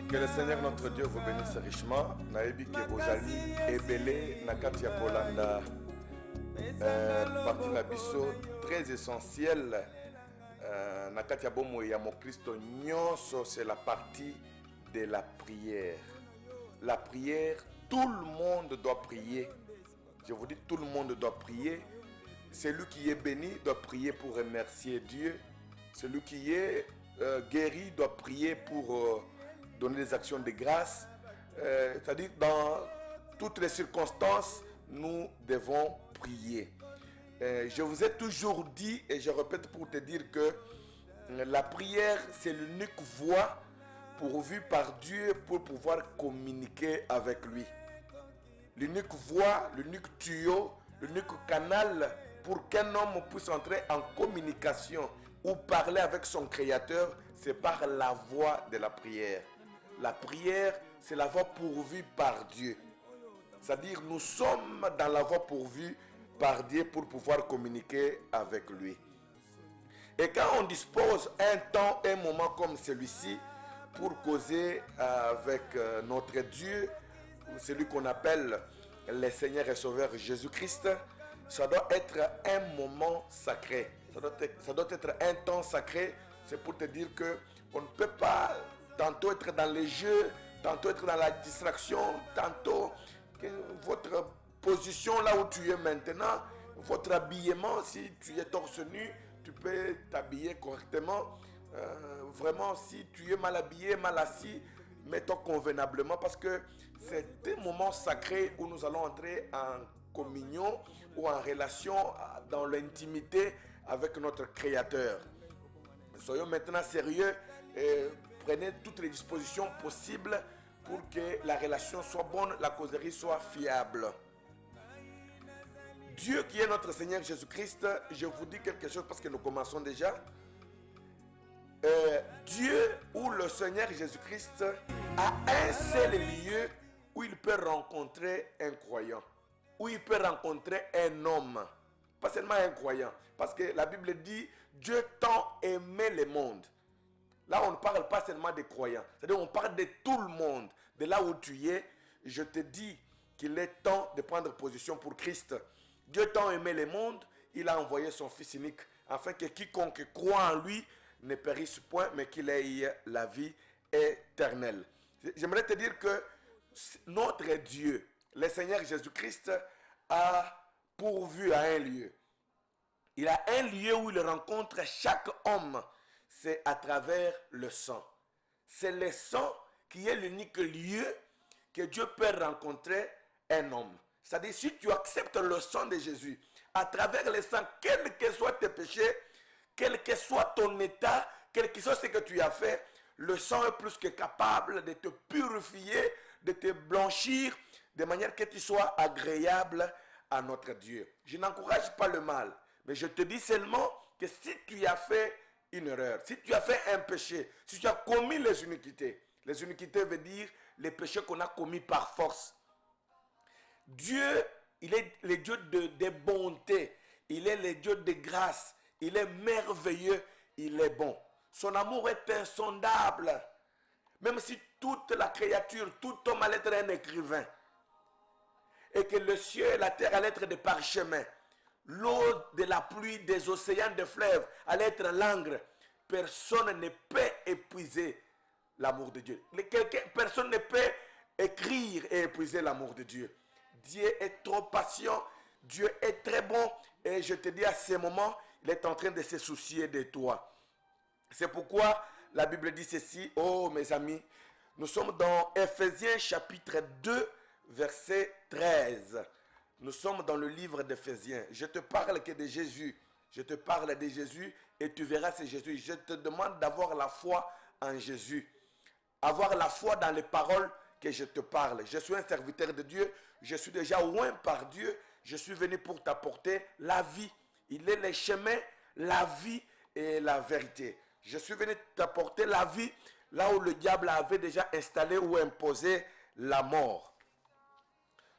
Que le Seigneur notre Dieu vous bénisse richement. Naebi ke bozali ebele nakati ya kolanda parti na biso très essentiel nakati ya bomo ya mon Christ nyonso, c'est la partie de la prière. La prière, tout le monde doit prier. Je vous dis, tout le monde doit prier. Celui qui est béni doit prier pour remercier Dieu. Celui qui est guéri doit prier pour donner des actions de grâce. C'est-à-dire, dans toutes les circonstances, nous devons prier. Je vous ai toujours dit, et je répète pour te dire que la prière, c'est l'unique voie pourvue par Dieu pour pouvoir communiquer avec lui. L'unique voie, l'unique tuyau, l'unique canal pour qu'un homme puisse entrer en communication ou parler avec son Créateur, c'est par la voie de la prière. La prière, c'est la voie pourvue par Dieu. C'est-à-dire, nous sommes dans la voie pourvue par Dieu pour pouvoir communiquer avec lui. Et quand on dispose un temps, un moment comme celui-ci, pour causer avec notre Dieu, celui qu'on appelle le Seigneur et Sauveur Jésus-Christ, ça doit être un moment sacré. Ça doit être un temps sacré. C'est pour te dire que on ne peut pas tantôt être dans les jeux, tantôt être dans la distraction, tantôt que votre position là où tu es maintenant, votre habillement, si tu es torse nu, tu peux t'habiller correctement. Vraiment, si tu es mal habillé, mal assis, mets-toi convenablement, parce que c'est un moment sacré où nous allons entrer en communion ou en relation dans l'intimité avec notre Créateur. Soyons maintenant sérieux et prenez toutes les dispositions possibles pour que la relation soit bonne, la causerie soit fiable. Dieu qui est notre Seigneur Jésus-Christ, je vous dis quelque chose parce que nous commençons déjà. Dieu ou le Seigneur Jésus-Christ a un seul lieu où il peut rencontrer un croyant, où il peut rencontrer un homme, pas seulement un croyant, parce que la Bible dit Dieu tant aimait le monde. Là on ne parle pas seulement des croyants, c'est-à-dire on parle de tout le monde. De là où tu es, je te dis qu'il est temps de prendre position pour Christ. Dieu tant aimait le monde, il a envoyé son Fils unique afin que quiconque croit en lui ne périsse point, mais qu'il ait la vie éternelle. J'aimerais te dire que notre Dieu, le Seigneur Jésus-Christ, a pourvu à un lieu. Il a un lieu où il rencontre chaque homme. C'est à travers le sang. C'est le sang qui est l'unique lieu que Dieu peut rencontrer un homme. C'est-à-dire, si tu acceptes le sang de Jésus, à travers le sang, quels que soient tes péchés, quel que soit ton état, quel que soit ce que tu as fait, le sang est plus que capable de te purifier, de te blanchir, de manière que tu sois agréable à notre Dieu. Je n'encourage pas le mal, mais je te dis seulement que si tu as fait une erreur, si tu as fait un péché, si tu as commis les iniquités veut dire les péchés qu'on a commis par force. Dieu, il est le Dieu de bonté, il est le Dieu de grâce. Il est merveilleux, il est bon. Son amour est insondable. Même si toute la créature, tout homme allait être un écrivain. Et que le ciel et la terre allaient être des parchemins. L'eau de la pluie, des océans, des fleuves allaient être l'encre. Personne ne peut épuiser l'amour de Dieu. Personne ne peut écrire et épuiser l'amour de Dieu. Dieu est trop patient. Dieu est très bon. Et je te dis à ce moment, il est en train de se soucier de toi. C'est pourquoi la Bible dit ceci. Oh mes amis, nous sommes dans Ephésiens chapitre 2 verset 13. Nous sommes dans le livre d'Éphésiens. Je te parle que de Jésus. Je te parle de Jésus et tu verras c'est Jésus. Je te demande d'avoir la foi en Jésus. Avoir la foi dans les paroles que je te parle. Je suis un serviteur de Dieu. Je suis déjà oint par Dieu. Je suis venu pour t'apporter la vie. Il est le chemin, la vie et la vérité. Je suis venu t'apporter la vie là où le diable avait déjà installé ou imposé la mort.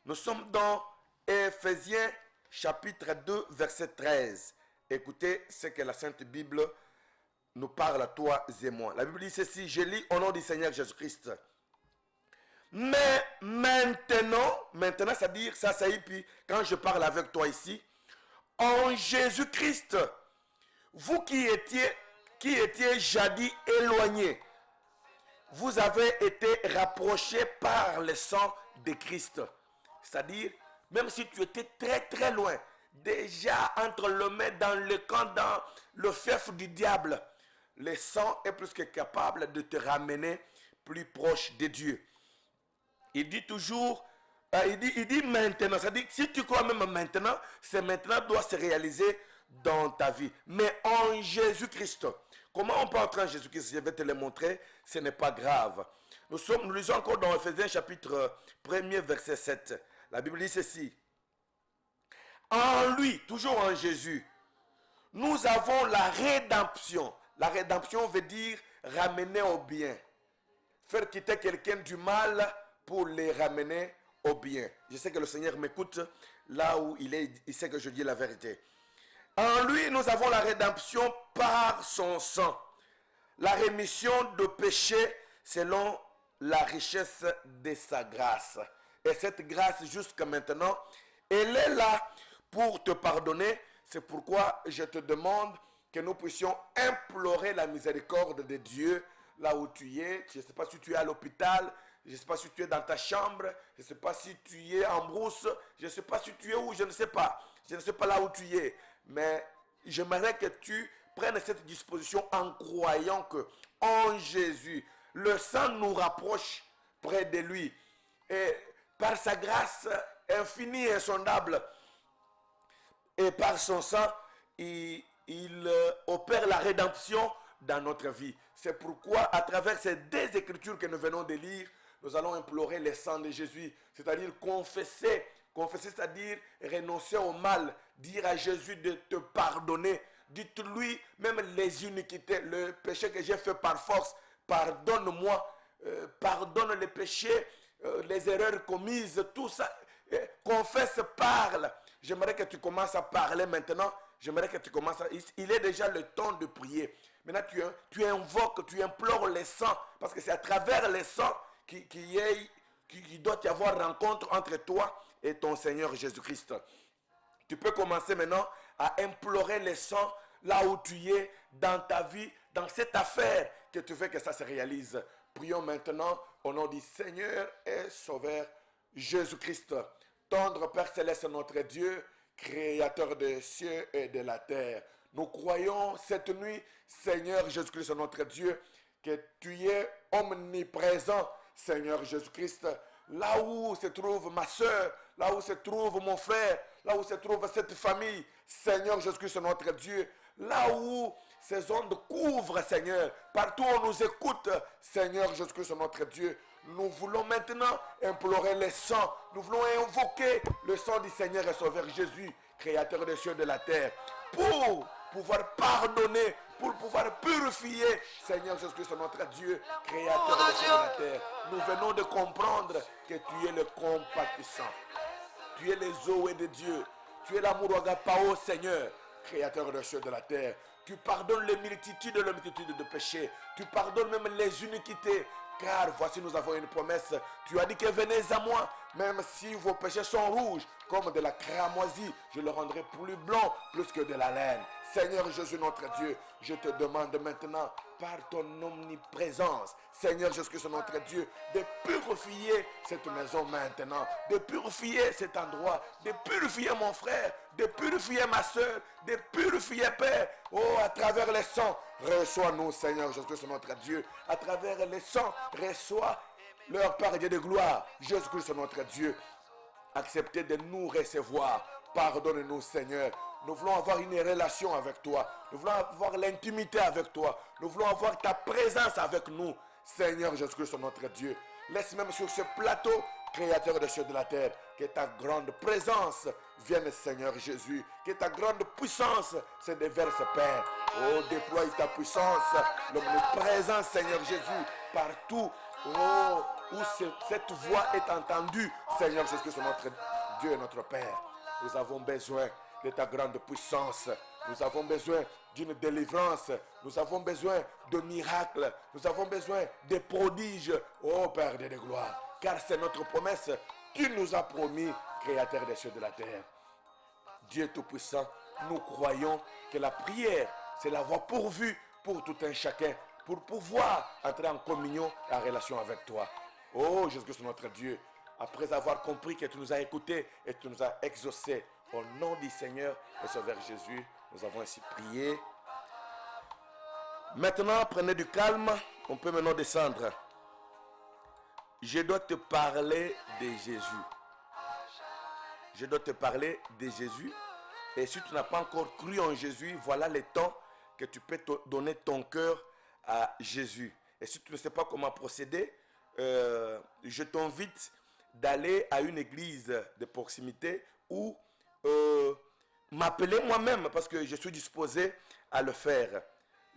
Nous sommes dans Ephésiens chapitre 2 verset 13. Écoutez ce que la Sainte Bible nous parle à toi et moi. La Bible dit ceci, je lis au nom du Seigneur Jésus-Christ. Mais maintenant, c'est-à-dire, ça y est, puis quand je parle avec toi ici, en Jésus-Christ, vous qui étiez jadis éloignés, vous avez été rapprochés par le sang de Christ. C'est-à-dire, même si tu étais très très loin, déjà entre le mains dans le camp, dans le fief du diable, le sang est plus que capable de te ramener plus proche de Dieu. Il dit toujours, il dit maintenant, c'est-à-dire si tu crois même maintenant, c'est maintenant doit se réaliser dans ta vie. Mais en Jésus-Christ, comment on peut entrer en Jésus-Christ? Je vais te le montrer, ce n'est pas grave. Nous lisons encore dans Ephésiens chapitre 1er verset 7. La Bible dit ceci. En lui, toujours en Jésus, nous avons la rédemption. La rédemption veut dire ramener au bien. Faire quitter quelqu'un du mal pour les ramener au bien. Je sais que le Seigneur m'écoute là où il est, il sait que je dis la vérité. En lui, nous avons la rédemption par son sang. La rémission de péché selon la richesse de sa grâce. Et cette grâce jusqu'à maintenant, elle est là pour te pardonner. C'est pourquoi je te demande que nous puissions implorer la miséricorde de Dieu là où tu es. Je ne sais pas si tu es à l'hôpital, je ne sais pas si tu es dans ta chambre, je ne sais pas si tu es en brousse, je ne sais pas si tu es où, je ne sais pas. Je ne sais pas là où tu es. Mais j'aimerais que tu prennes cette disposition en croyant que en Jésus, le sang nous rapproche près de lui. Et par sa grâce infinie et insondable, et par son sang, il opère la rédemption dans notre vie. C'est pourquoi, à travers ces deux écritures que nous venons de lire, nous allons implorer le sang de Jésus, c'est-à-dire confesser, c'est-à-dire renoncer au mal, dire à Jésus de te pardonner. Dites-lui même les iniquités, le péché que j'ai fait par force, pardonne-moi, pardonne les péchés, les erreurs commises, tout ça. Confesse, parle. J'aimerais que tu commences à parler maintenant. J'aimerais que tu commences à... Il est déjà le temps de prier. Maintenant, tu invoques, tu implores le sang. Parce que c'est à travers le sang qu'il doit y avoir rencontre entre toi et ton Seigneur Jésus-Christ. Tu peux commencer maintenant à implorer le sang là où tu es, dans ta vie, dans cette affaire que tu veux que ça se réalise. Prions maintenant au nom du Seigneur et Sauveur Jésus-Christ. Tendre Père Céleste, notre Dieu, Créateur des cieux et de la terre. Nous croyons cette nuit, Seigneur Jésus-Christ, notre Dieu, que tu es omniprésent, Seigneur Jésus-Christ. Là où se trouve ma soeur, là où se trouve mon frère, là où se trouve cette famille, Seigneur Jésus-Christ, notre Dieu. Là où ces ondes couvrent, Seigneur, partout où on nous écoute, Seigneur Jésus-Christ, notre Dieu. Nous voulons maintenant implorer le sang. Nous voulons invoquer le sang du Seigneur et Sauveur Jésus, Créateur des cieux et de la terre, pour pouvoir pardonner, pour pouvoir purifier, Seigneur Jésus-Christ, notre Dieu, Créateur des cieux et de la terre. Nous venons de comprendre que tu es le compatissant. Tu es les eaux de Dieu. Tu es l'amour agapao, Seigneur, Créateur des cieux et de la terre. Tu pardonnes les multitudes de péchés. Tu pardonnes même les iniquités. Car voici, nous avons une promesse. Tu as dit que venez à moi, même si vos péchés sont rouges, comme de la cramoisie, je le rendrai plus blanc, plus que de la laine. Seigneur Jésus, notre Dieu, je te demande maintenant, par ton omniprésence, Seigneur Jésus-Christ, notre Dieu, de purifier cette maison maintenant, de purifier cet endroit, de purifier mon frère, de purifier ma soeur, de purifier Père. Oh, à travers les sangs, reçois-nous, Seigneur Jésus-Christ, notre Dieu. À travers les sangs, reçois leur Père Dieu de gloire, Jésus-Christ, notre Dieu. Acceptez de nous recevoir. Pardonne-nous, Seigneur. Nous voulons avoir une relation avec toi. Nous voulons avoir l'intimité avec toi. Nous voulons avoir ta présence avec nous. Seigneur Jésus-Christ, notre Dieu. Laisse même sur ce plateau, Créateur des cieux et de la terre, que ta grande présence vienne, Seigneur Jésus. Que ta grande puissance se déverse, Père. Oh, déploie ta puissance, l'omniprésence, Seigneur Jésus, partout. Oh, où cette voix est entendue, Seigneur Jésus-Christ, notre Dieu et notre Père. Nous avons besoin de ta grande puissance. Nous avons besoin d'une délivrance. Nous avons besoin de miracles. Nous avons besoin de prodiges. Oh Père de gloire, car c'est notre promesse. Tu nous as promis, Créateur des cieux et de la terre. Dieu Tout-Puissant, nous croyons que la prière, c'est la voie pourvue pour tout un chacun, pour pouvoir entrer en communion et en relation avec toi. Oh Jésus-Christ, notre Dieu, après avoir compris que tu nous as écoutés et que tu nous as exaucés, au nom du Seigneur et Sauveur Jésus, nous avons ainsi prié. Maintenant, prenez du calme, on peut maintenant descendre. Je dois te parler de Jésus. Je dois te parler de Jésus. Et si tu n'as pas encore cru en Jésus, voilà le temps que tu peux donner ton cœur à Jésus. Et si tu ne sais pas comment procéder, je t'invite d'aller à une église de proximité ou m'appeler moi-même parce que je suis disposé à le faire.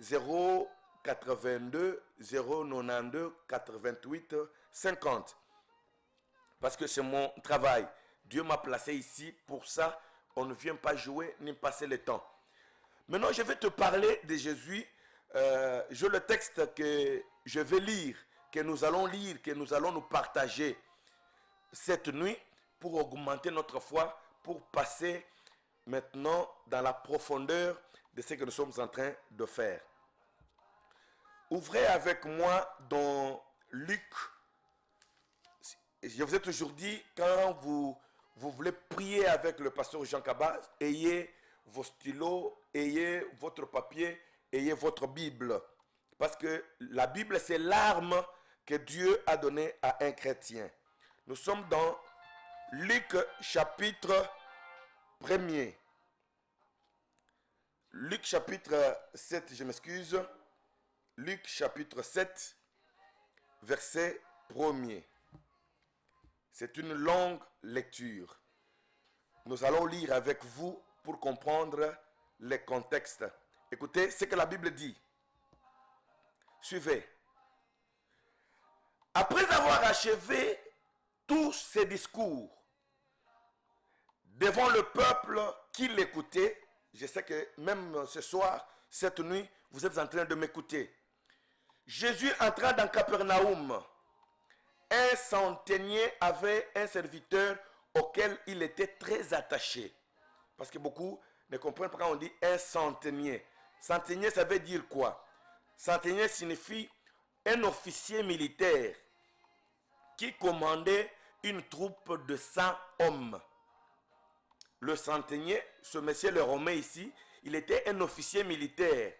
082 092 88 50. Parce que c'est mon travail. Dieu m'a placé ici pour ça. On ne vient pas jouer ni passer le temps. Maintenant, je vais te parler de Jésus. J'ai le texte que je vais lire, que nous allons lire, que nous allons nous partager cette nuit pour augmenter notre foi, pour passer maintenant dans la profondeur de ce que nous sommes en train de faire. Ouvrez avec moi dans Luc. Je vous ai toujours dit, quand vous voulez prier avec le pasteur Jean Kabas, ayez vos stylos, ayez votre papier, ayez votre Bible. Parce que la Bible, c'est l'arme que Dieu a donnée à un chrétien. Nous sommes dans Luc chapitre 1er. Luc chapitre 7, je m'excuse. Luc chapitre 7, verset 1er. C'est une longue lecture. Nous allons lire avec vous pour comprendre les contextes. Écoutez ce que la Bible dit. Suivez. Après avoir achevé tous ces discours devant le peuple qui l'écoutait, je sais que même ce soir, cette nuit, vous êtes en train de m'écouter. Jésus entra dans Capernaum. Un centenier avait un serviteur auquel il était très attaché. Parce que beaucoup ne comprennent pas quand on dit un centenier. Centenier, ça veut dire quoi? Centenier signifie un officier militaire qui commandait une troupe de 100 hommes. Le centenier, ce monsieur le Romain ici, il était un officier militaire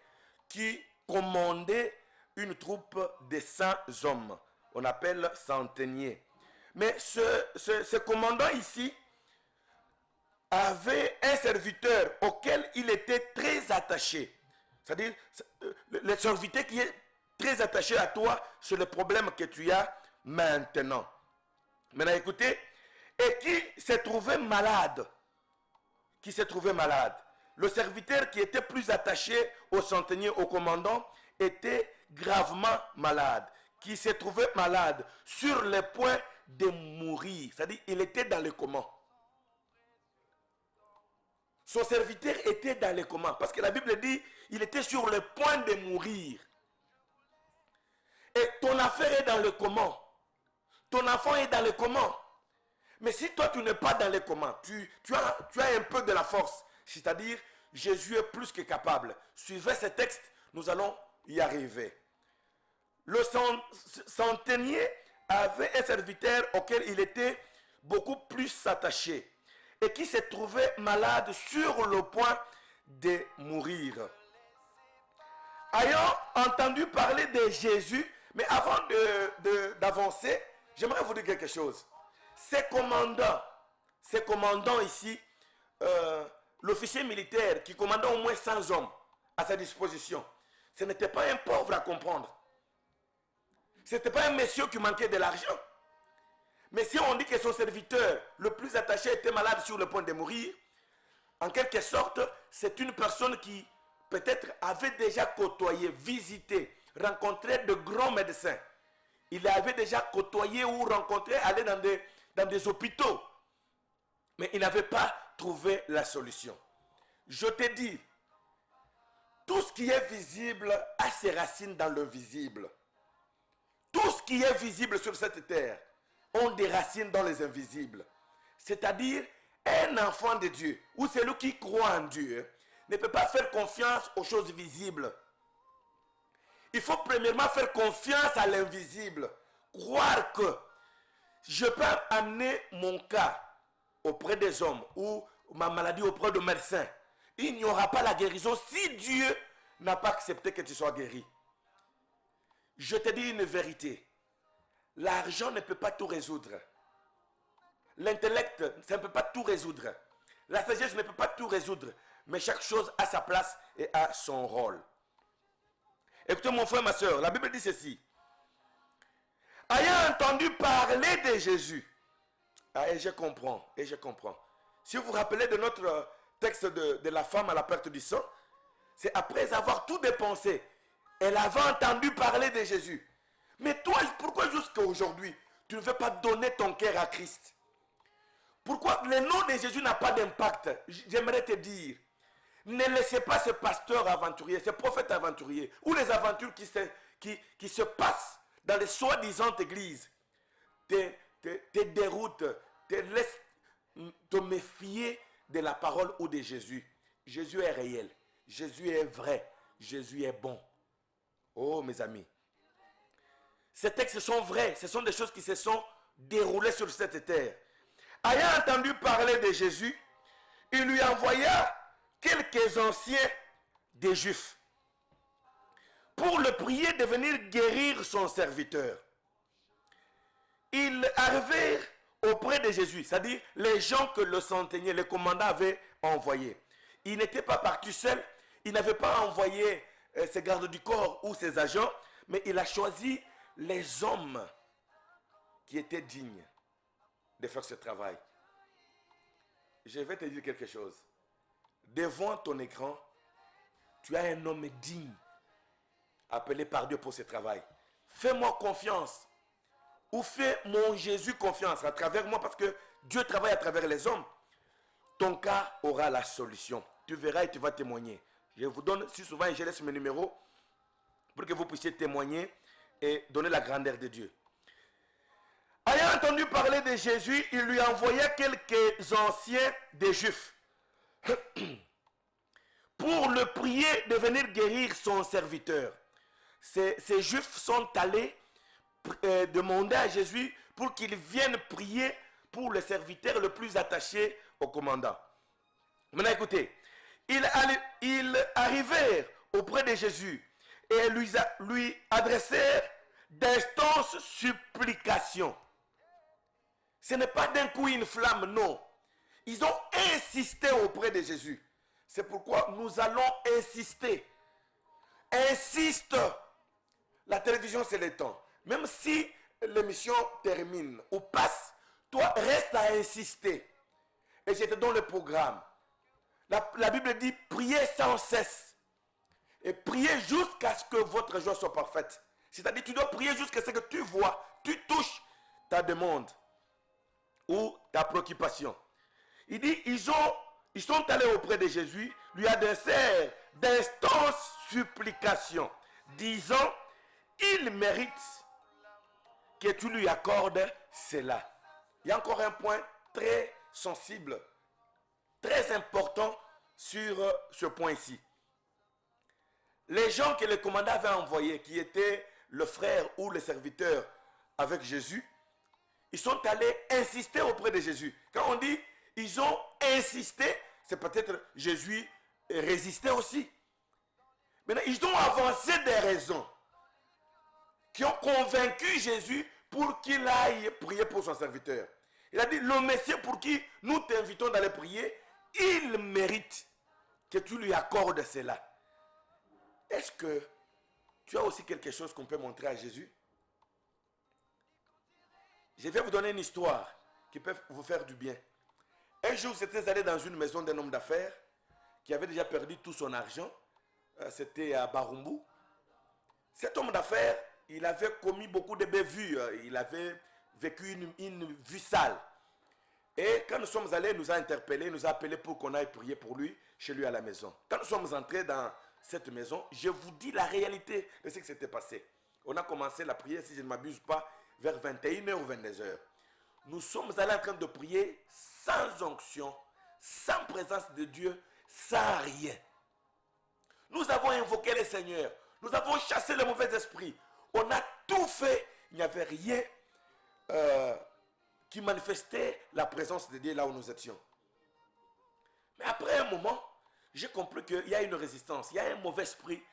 qui commandait une troupe de 100 hommes. On appelle centenier. Mais ce commandant ici avait un serviteur auquel il était très attaché. C'est-à-dire, le serviteur qui est très attaché à toi sur le problème que tu as maintenant. Maintenant, écoutez, et qui s'est trouvé malade. Qui s'est trouvé malade. Le serviteur qui était plus attaché au centenier, au commandant, était gravement malade. Qui s'est trouvé malade sur le point de mourir. C'est-à-dire, il était dans le coma. Son serviteur était dans le coma. Parce que la Bible dit, il était sur le point de mourir. Et ton affaire est dans le coma. Ton enfant est dans le coma. Mais si toi, tu n'es pas dans le coma, tu as un peu de la force. C'est-à-dire, Jésus est plus que capable. Suivez ce texte, nous allons y arriver. Le centenier avait un serviteur auquel il était beaucoup plus attaché et qui s'est trouvé malade sur le point de mourir. Ayant entendu parler de Jésus, mais avant d'avancer, j'aimerais vous dire quelque chose. Ces commandants ici, l'officier militaire qui commandait au moins 100 hommes à sa disposition, ce n'était pas un pauvre à comprendre. Ce n'était pas un monsieur qui manquait de l'argent. Mais si on dit que son serviteur, le plus attaché, était malade sur le point de mourir, en quelque sorte, c'est une personne qui peut-être avait déjà côtoyé, visité, rencontré de grands médecins. Il avait déjà côtoyé ou rencontré, allé dans des hôpitaux. Mais il n'avait pas trouvé la solution. Je te dis, Tout ce qui est visible a ses racines dans l'invisible. Tout ce qui est visible sur cette terre ont des racines dans les invisibles. C'est-à-dire, un enfant de Dieu, ou celui qui croit en Dieu, ne peut pas faire confiance aux choses visibles. Il faut premièrement faire confiance à l'invisible. Croire que je peux amener mon cas auprès des hommes ou ma maladie auprès de médecins. Il n'y aura pas la guérison si Dieu n'a pas accepté que tu sois guéri. Je te dis une vérité. L'argent ne peut pas tout résoudre. L'intellect, ça ne peut pas tout résoudre. La sagesse ne peut pas tout résoudre. Mais chaque chose a sa place et a son rôle. Écoutez mon frère, ma soeur, la Bible dit ceci. Ayant entendu parler de Jésus. Et je comprends. Si vous vous rappelez de notre texte de la femme à la perte du sang, c'est après avoir tout dépensé. Elle avait entendu parler de Jésus. Mais toi, pourquoi jusqu'à aujourd'hui, tu ne veux pas donner ton cœur à Christ? Pourquoi le nom de Jésus n'a pas d'impact? J'aimerais te dire, ne laissez pas ce pasteur aventurier, ce prophète aventurier, ou les aventures qui se passent dans les soi-disant églises, te déroutent, te laissent te méfier de la parole ou de Jésus. Jésus est réel, Jésus est vrai, Jésus est bon. Oh mes amis, ces textes sont vrais, ce sont des choses qui se sont déroulées sur cette terre. Ayant entendu parler de Jésus, il lui envoya quelques anciens des Juifs pour le prier de venir guérir son serviteur. Ils arrivèrent auprès de Jésus, c'est-à-dire les gens que le centenier, le commandant avait envoyés. Il n'était pas parti seul, il n'avait pas envoyé ses gardes du corps ou ses agents, mais il a choisi les hommes qui étaient dignes de faire ce travail. Je vais te dire quelque chose. Devant ton écran, tu as un homme digne, appelé par Dieu pour ce travail. Fais-moi confiance. Ou fais mon Jésus confiance à travers moi, parce que Dieu travaille à travers les hommes. Ton cas aura la solution. Tu verras et tu vas témoigner. Je vous donne si souvent et je laisse mes numéros pour que vous puissiez témoigner et donner la grandeur de Dieu. Ayant entendu parler de Jésus, il lui envoya quelques anciens des Juifs pour le prier de venir guérir son serviteur. Ces Juifs sont allés demander à Jésus pour qu'il vienne prier pour le serviteur le plus attaché au commandant. Maintenant écoutez, ils arrivèrent auprès de Jésus et lui adressèrent d'instances supplications. Ce n'est pas d'un coup une flamme, non. Ils ont insisté auprès de Jésus. C'est pourquoi nous allons insister. Insiste. La télévision, c'est le temps. Même si l'émission termine ou passe, toi, reste à insister. Et je te donne le programme. La Bible dit, priez sans cesse. Et priez jusqu'à ce que votre joie soit parfaite. C'est-à-dire, tu dois prier jusqu'à ce que tu vois, tu touches ta demande ou ta préoccupation. Il dit, ils sont allés auprès de Jésus, lui adressèrent d'instances supplications, disant, il mérite que tu lui accordes cela. Il y a encore un point très sensible, très important sur ce point-ci. Les gens que le commandant avait envoyés, qui étaient le frère ou le serviteur avec Jésus, ils sont allés insister auprès de Jésus. Quand on dit ils ont insisté, c'est peut-être Jésus résistait aussi. Maintenant, ils ont avancé des raisons qui ont convaincu Jésus pour qu'il aille prier pour son serviteur. Il a dit, le Messie pour qui nous t'invitons d'aller prier, il mérite que tu lui accordes cela. Est-ce que tu as aussi quelque chose qu'on peut montrer à Jésus? Je vais vous donner une histoire qui peut vous faire du bien. Un jour, j'étais allé dans une maison d'un homme d'affaires qui avait déjà perdu tout son argent. C'était à Barumbu. Cet homme d'affaires, il avait commis beaucoup de bévues. Il avait vécu une vie sale. Et quand nous sommes allés, il nous a interpellés, il nous a appelés pour qu'on aille prier pour lui, chez lui à la maison. Quand nous sommes entrés dans cette maison, je vous dis la réalité de ce qui s'était passé. On a commencé la prière, si je ne m'abuse pas, vers 21h ou 22h. Nous sommes allés en train de prier sans onction, sans présence de Dieu, sans rien. Nous avons invoqué le Seigneur. Nous avons chassé le mauvais esprit. On a tout fait. Il n'y avait rien qui manifestait la présence de Dieu là où nous étions. Mais après un moment, j'ai compris qu'il y a une résistance. Il y a un mauvais esprit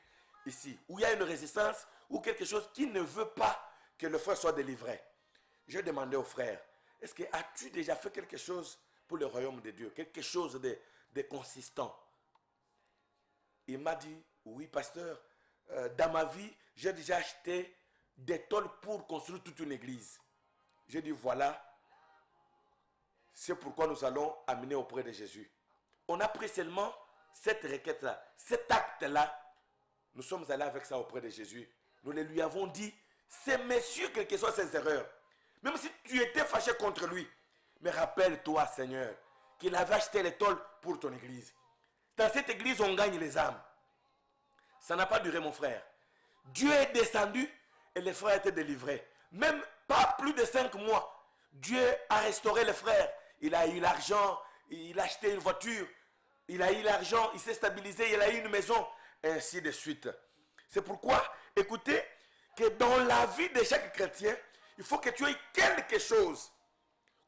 ici. Ou il y a une résistance ou quelque chose qui ne veut pas que le frère soit délivré. J'ai demandé au frère, est-ce que as-tu déjà fait quelque chose pour le royaume de Dieu? Quelque chose de consistant? Il m'a dit, oui pasteur, dans ma vie, j'ai déjà acheté des tôles pour construire toute une église. J'ai dit, voilà, c'est pourquoi nous allons amener auprès de Jésus. On a pris seulement cette requête-là, cet acte-là. Nous sommes allés avec ça auprès de Jésus. Nous lui avons dit, c'est monsieur, quelles que soient ses erreurs. Même si tu étais fâché contre lui. Mais rappelle-toi, Seigneur, qu'il avait acheté les tôles pour ton église. Dans cette église, on gagne les âmes. Ça n'a pas duré, mon frère. Dieu est descendu et les frères étaient délivrés. Même pas plus de 5 mois. Dieu a restauré les frères. Il a eu l'argent, il a acheté une voiture, il a eu l'argent, il s'est stabilisé, il a eu une maison, et ainsi de suite. C'est pourquoi, écoutez, que dans la vie de chaque chrétien, il faut que tu aies quelque chose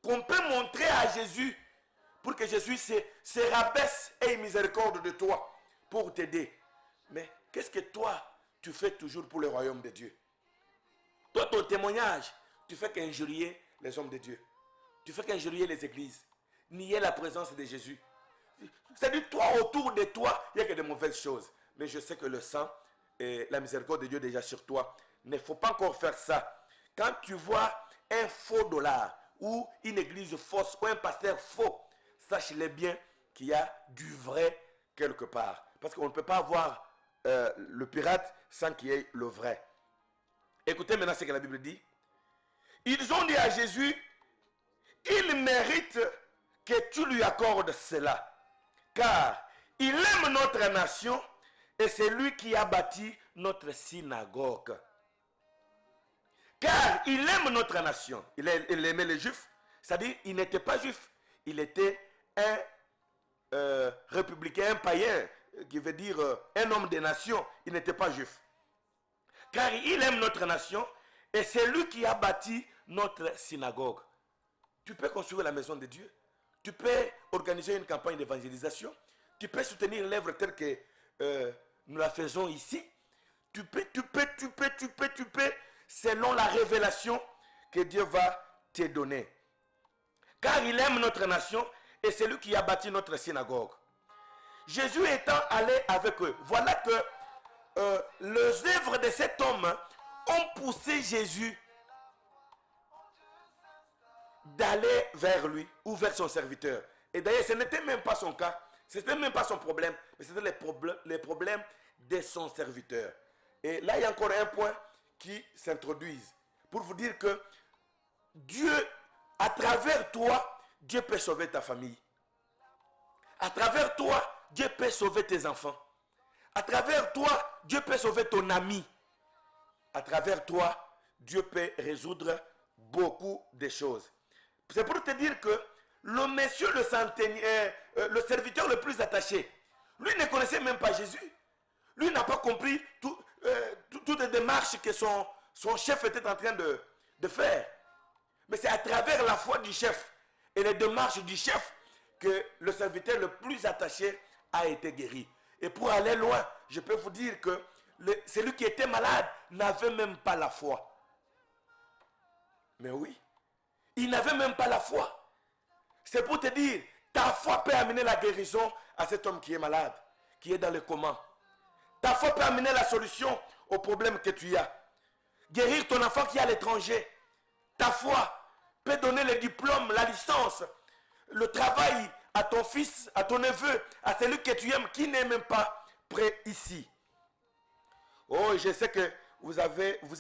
qu'on peut montrer à Jésus pour que Jésus se rabaisse et ait miséricorde de toi pour t'aider. Mais qu'est-ce que toi, tu fais toujours pour le royaume de Dieu? Toi, ton témoignage, tu fais qu'injurier les hommes de Dieu. Tu fais qu'injurier les églises. Nier la présence de Jésus. C'est-à-dire, toi, autour de toi, il n'y a que de mauvaises choses. Mais je sais que le sang et la miséricorde de Dieu déjà sur toi. Il ne faut pas encore faire ça. Quand tu vois un faux dollar ou une église fausse ou un pasteur faux, sache-le bien qu'il y a du vrai quelque part. Parce qu'on ne peut pas avoir le pirate sans qu'il y ait le vrai. Écoutez maintenant ce que la Bible dit. Ils ont dit à Jésus, il mérite que tu lui accordes cela, car il aime notre nation et c'est lui qui a bâti notre synagogue. Car il aime notre nation. Il aimait les Juifs, c'est-à-dire il n'était pas juif, il était un républicain, un païen, qui veut dire un homme des nations, il n'était pas juif. Car il aime notre nation et c'est lui qui a bâti notre synagogue. Tu peux construire la maison de Dieu. Tu peux organiser une campagne d'évangélisation. Tu peux soutenir l'œuvre telle que nous la faisons ici. Tu peux, selon la révélation que Dieu va te donner. Car il aime notre nation et c'est lui qui a bâti notre synagogue. Jésus étant allé avec eux, voilà que les œuvres de cet homme ont poussé Jésus d'aller vers lui ou vers son serviteur. Et d'ailleurs, ce n'était même pas son cas, ce n'était même pas son problème, mais c'était les problèmes de son serviteur. Et là, il y a encore un point qui s'introduise pour vous dire que Dieu, à travers toi, Dieu peut sauver ta famille. À travers toi, Dieu peut sauver tes enfants. À travers toi, Dieu peut sauver ton ami. À travers toi, Dieu peut résoudre beaucoup de choses. C'est pour te dire que le monsieur, le serviteur le plus attaché, lui ne connaissait même pas Jésus. Lui n'a pas compris toutes les démarches que son chef était en train de faire. Mais c'est à travers la foi du chef et les démarches du chef que le serviteur le plus attaché a été guéri. Et pour aller loin, je peux vous dire que celui qui était malade n'avait même pas la foi. Mais oui, il n'avait même pas la foi. C'est pour te dire, ta foi peut amener la guérison à cet homme qui est malade, qui est dans le coma. Ta foi peut amener la solution au problème que tu as. Guérir ton enfant qui est à l'étranger. Ta foi peut donner le diplôme, la licence, le travail à ton fils, à ton neveu, à celui que tu aimes, qui n'est même pas prêt ici. Oh, je sais que vous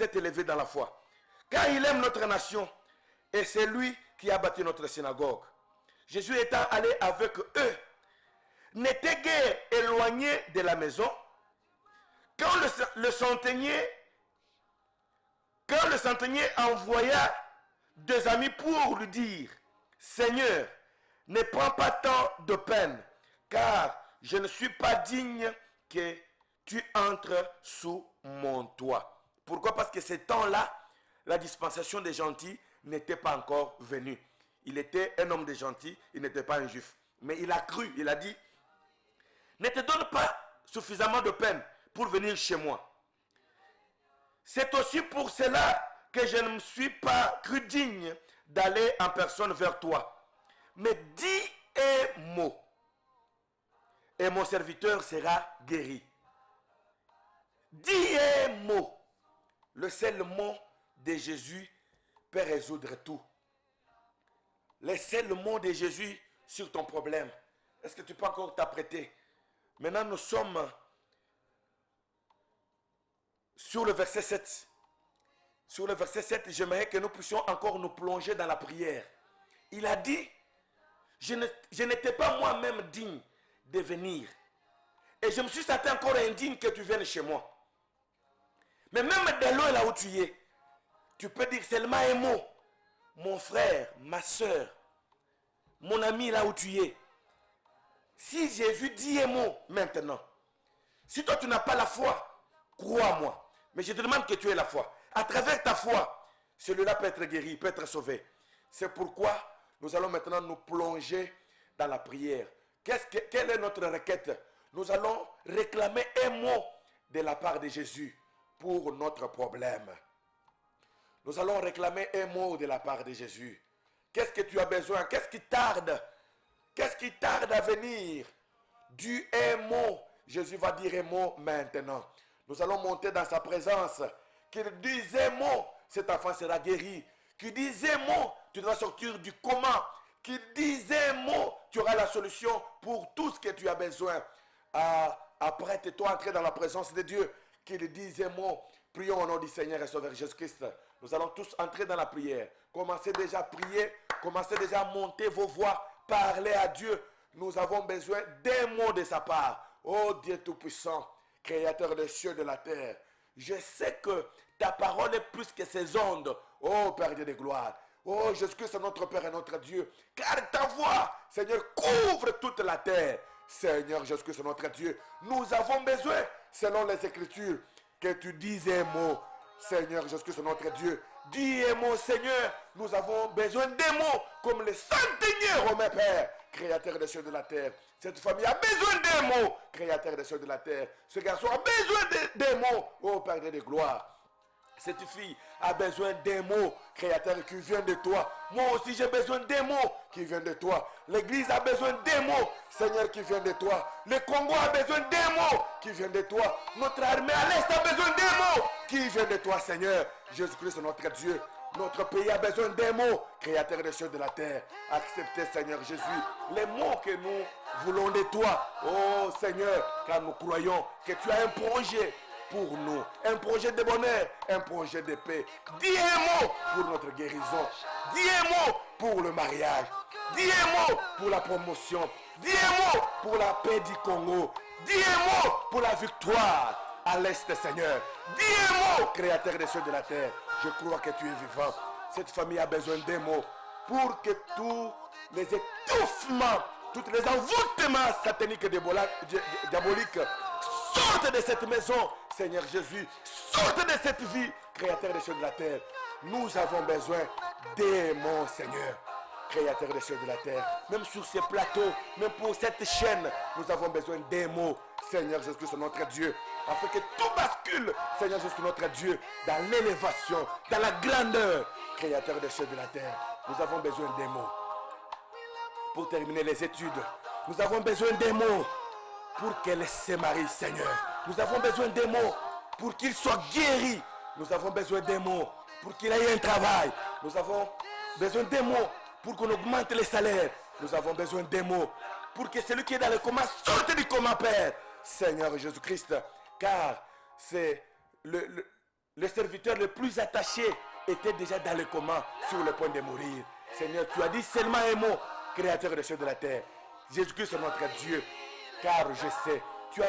êtes élevés dans la foi. Car il aime notre nation et c'est lui qui a bâti notre synagogue. Jésus étant allé avec eux, n'était guère éloigné de la maison, Quand le centenier envoya des amis pour lui dire, Seigneur, ne prends pas tant de peine, car je ne suis pas digne que tu entres sous mon toit. Pourquoi? Parce que ce temps-là, la dispensation des gentils n'était pas encore venue. Il était un homme de gentil, il n'était pas un juif. Mais il a cru, il a dit, ne te donne pas suffisamment de peine pour venir chez moi. C'est aussi pour cela que je ne me suis pas cru digne d'aller en personne vers toi. Mais dis un mot, et mon serviteur sera guéri. Dis un mot. Le seul mot de Jésus peut résoudre tout. Le seul mot de Jésus sur ton problème. Est-ce que tu peux encore t'apprêter? Maintenant, nous sommes sur le verset 7. Sur le verset 7, j'aimerais que nous puissions encore nous plonger dans la prière. Il a dit, je n'étais pas moi-même digne de venir. Et je me suis senti encore indigne que tu viennes chez moi. Mais même de loin là où tu es, tu peux dire seulement un mot. Mon frère, ma soeur, mon ami là où tu es. Si Jésus dit un mot maintenant, si toi tu n'as pas la foi, crois-moi. Mais je te demande que tu aies la foi. À travers ta foi, celui-là peut être guéri, peut être sauvé. C'est pourquoi nous allons maintenant nous plonger dans la prière. Quelle est notre requête? Nous allons réclamer un mot de la part de Jésus pour notre problème. Nous allons réclamer un mot de la part de Jésus. Qu'est-ce que tu as besoin? Qu'est-ce qui tarde? Qu'est-ce qui tarde à venir? Dis un mot. Jésus va dire un mot maintenant. Nous allons monter dans sa présence. Qu'il dise un mot, cet enfant sera guéri. Qu'il dise un mot, tu dois sortir du coma. Qu'il dise un mot, tu auras la solution pour tout ce que tu as besoin. Apprête-toi à entrer dans la présence de Dieu. Qu'il dise un mot. Prions au nom du Seigneur et Sauveur Jésus-Christ. Nous allons tous entrer dans la prière. Commencez déjà à prier. Commencez déjà à monter vos voix. Parlez à Dieu. Nous avons besoin d'un mot de sa part. Oh Dieu Tout-Puissant, Créateur des cieux et de la terre. Je sais que ta parole est plus que ces ondes. Oh Père Dieu de gloire. Oh Jésus-Christ, notre Père et notre Dieu. Car ta voix, Seigneur, couvre toute la terre. Seigneur Jésus-Christ, notre Dieu. Nous avons besoin, selon les Écritures, que tu dises un mot. Seigneur Jésus-Christ, notre Dieu. Dis un mot, Seigneur. Nous avons besoin des mots comme le centenier romain, Père, Créateur des cieux et de la terre. Cette famille a besoin des mots, Créateur des cieux et de la terre. Ce garçon a besoin des mots, oh Père de gloire. Cette fille a besoin des mots, Créateur, qui vient de toi. Moi aussi, j'ai besoin des mots qui viennent de toi. L'Église a besoin des mots, Seigneur, qui viennent de toi. Le Congo a besoin des mots qui viennent de toi. Notre armée à l'Est a besoin des mots qui viennent de toi, Seigneur. Jésus-Christ, notre Dieu. Notre pays a besoin des mots, Créateur des cieux et de la terre. Acceptez, Seigneur Jésus, les mots que nous voulons de toi. Oh Seigneur, car nous croyons que tu as un projet pour nous. Un projet de bonheur, un projet de paix. Dis un mot pour notre guérison. Dis un mot pour le mariage. Dis un mot pour la promotion. Dis un mot pour la paix du Congo. Dis un mot pour la victoire à l'Est, Seigneur. Dis un mot, Créateur des cieux et de la terre. Je crois que tu es vivant. Cette famille a besoin d'un mot pour que tous les étouffements, tous les envoûtements sataniques et diaboliques sortent de cette maison, Seigneur Jésus. Sortent de cette vie, Créateur des cieux et de la terre. Nous avons besoin des mots, Seigneur, Créateur des cieux et de la terre. Même sur ces plateaux, même pour cette chaîne, nous avons besoin des mots, Seigneur Jésus-Christ, notre Dieu, afin que tout bascule, Seigneur Jésus, notre Dieu, dans l'élévation, dans la grandeur, Créateur des cieux et de la terre. Nous avons besoin des mots pour terminer les études. Nous avons besoin des mots pour qu'elle se marie, Seigneur. Nous avons besoin des mots pour qu'il soit guéri. Nous avons besoin des mots pour qu'il ait un travail. Nous avons besoin des mots pour qu'on augmente les salaires. Nous avons besoin des mots pour que celui qui est dans le coma sorte du coma, Père. Seigneur Jésus-Christ, car c'est le serviteur le plus attaché était déjà dans le coma, sur le point de mourir. Seigneur, tu as dit seulement un mot, Créateur des cieux et de la terre. Jésus-Christ est notre Dieu, car je sais, tu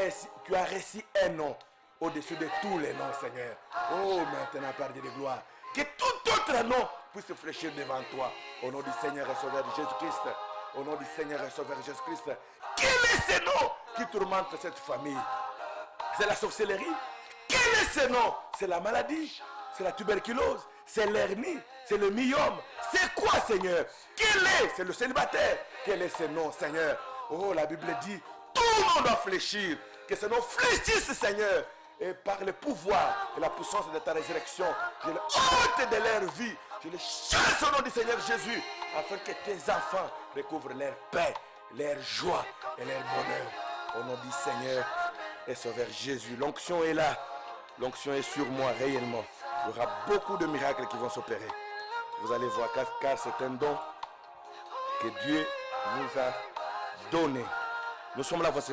as reçu un nom. au-dessus de tous les noms, Seigneur. Oh, maintenant, Père de gloire, que tout autre nom puisse fléchir devant toi. Au nom du Seigneur et Sauveur Jésus-Christ. Au nom du Seigneur et Sauveur Jésus-Christ. Quel est ce nom qui tourmente cette famille? C'est la sorcellerie. Quel est ce nom? C'est la maladie. C'est la tuberculose. C'est l'hernie. C'est le myome. C'est quoi, Seigneur? Quel est? C'est le célibataire. Quel est ce nom, Seigneur? Oh, la Bible dit, tout le monde doit fléchir. Que ce nom fléchisse, Seigneur. Et par le pouvoir et la puissance de ta résurrection, je le ôte de leur vie. Je le chasse au nom du Seigneur Jésus. Afin que tes enfants recouvrent leur paix, leur joie et leur bonheur. Au nom du Seigneur et Sauveur Jésus. L'onction est là. L'onction est sur moi réellement. Il y aura beaucoup de miracles qui vont s'opérer. Vous allez voir, car c'est un don que Dieu nous a donné. Nous sommes là pour se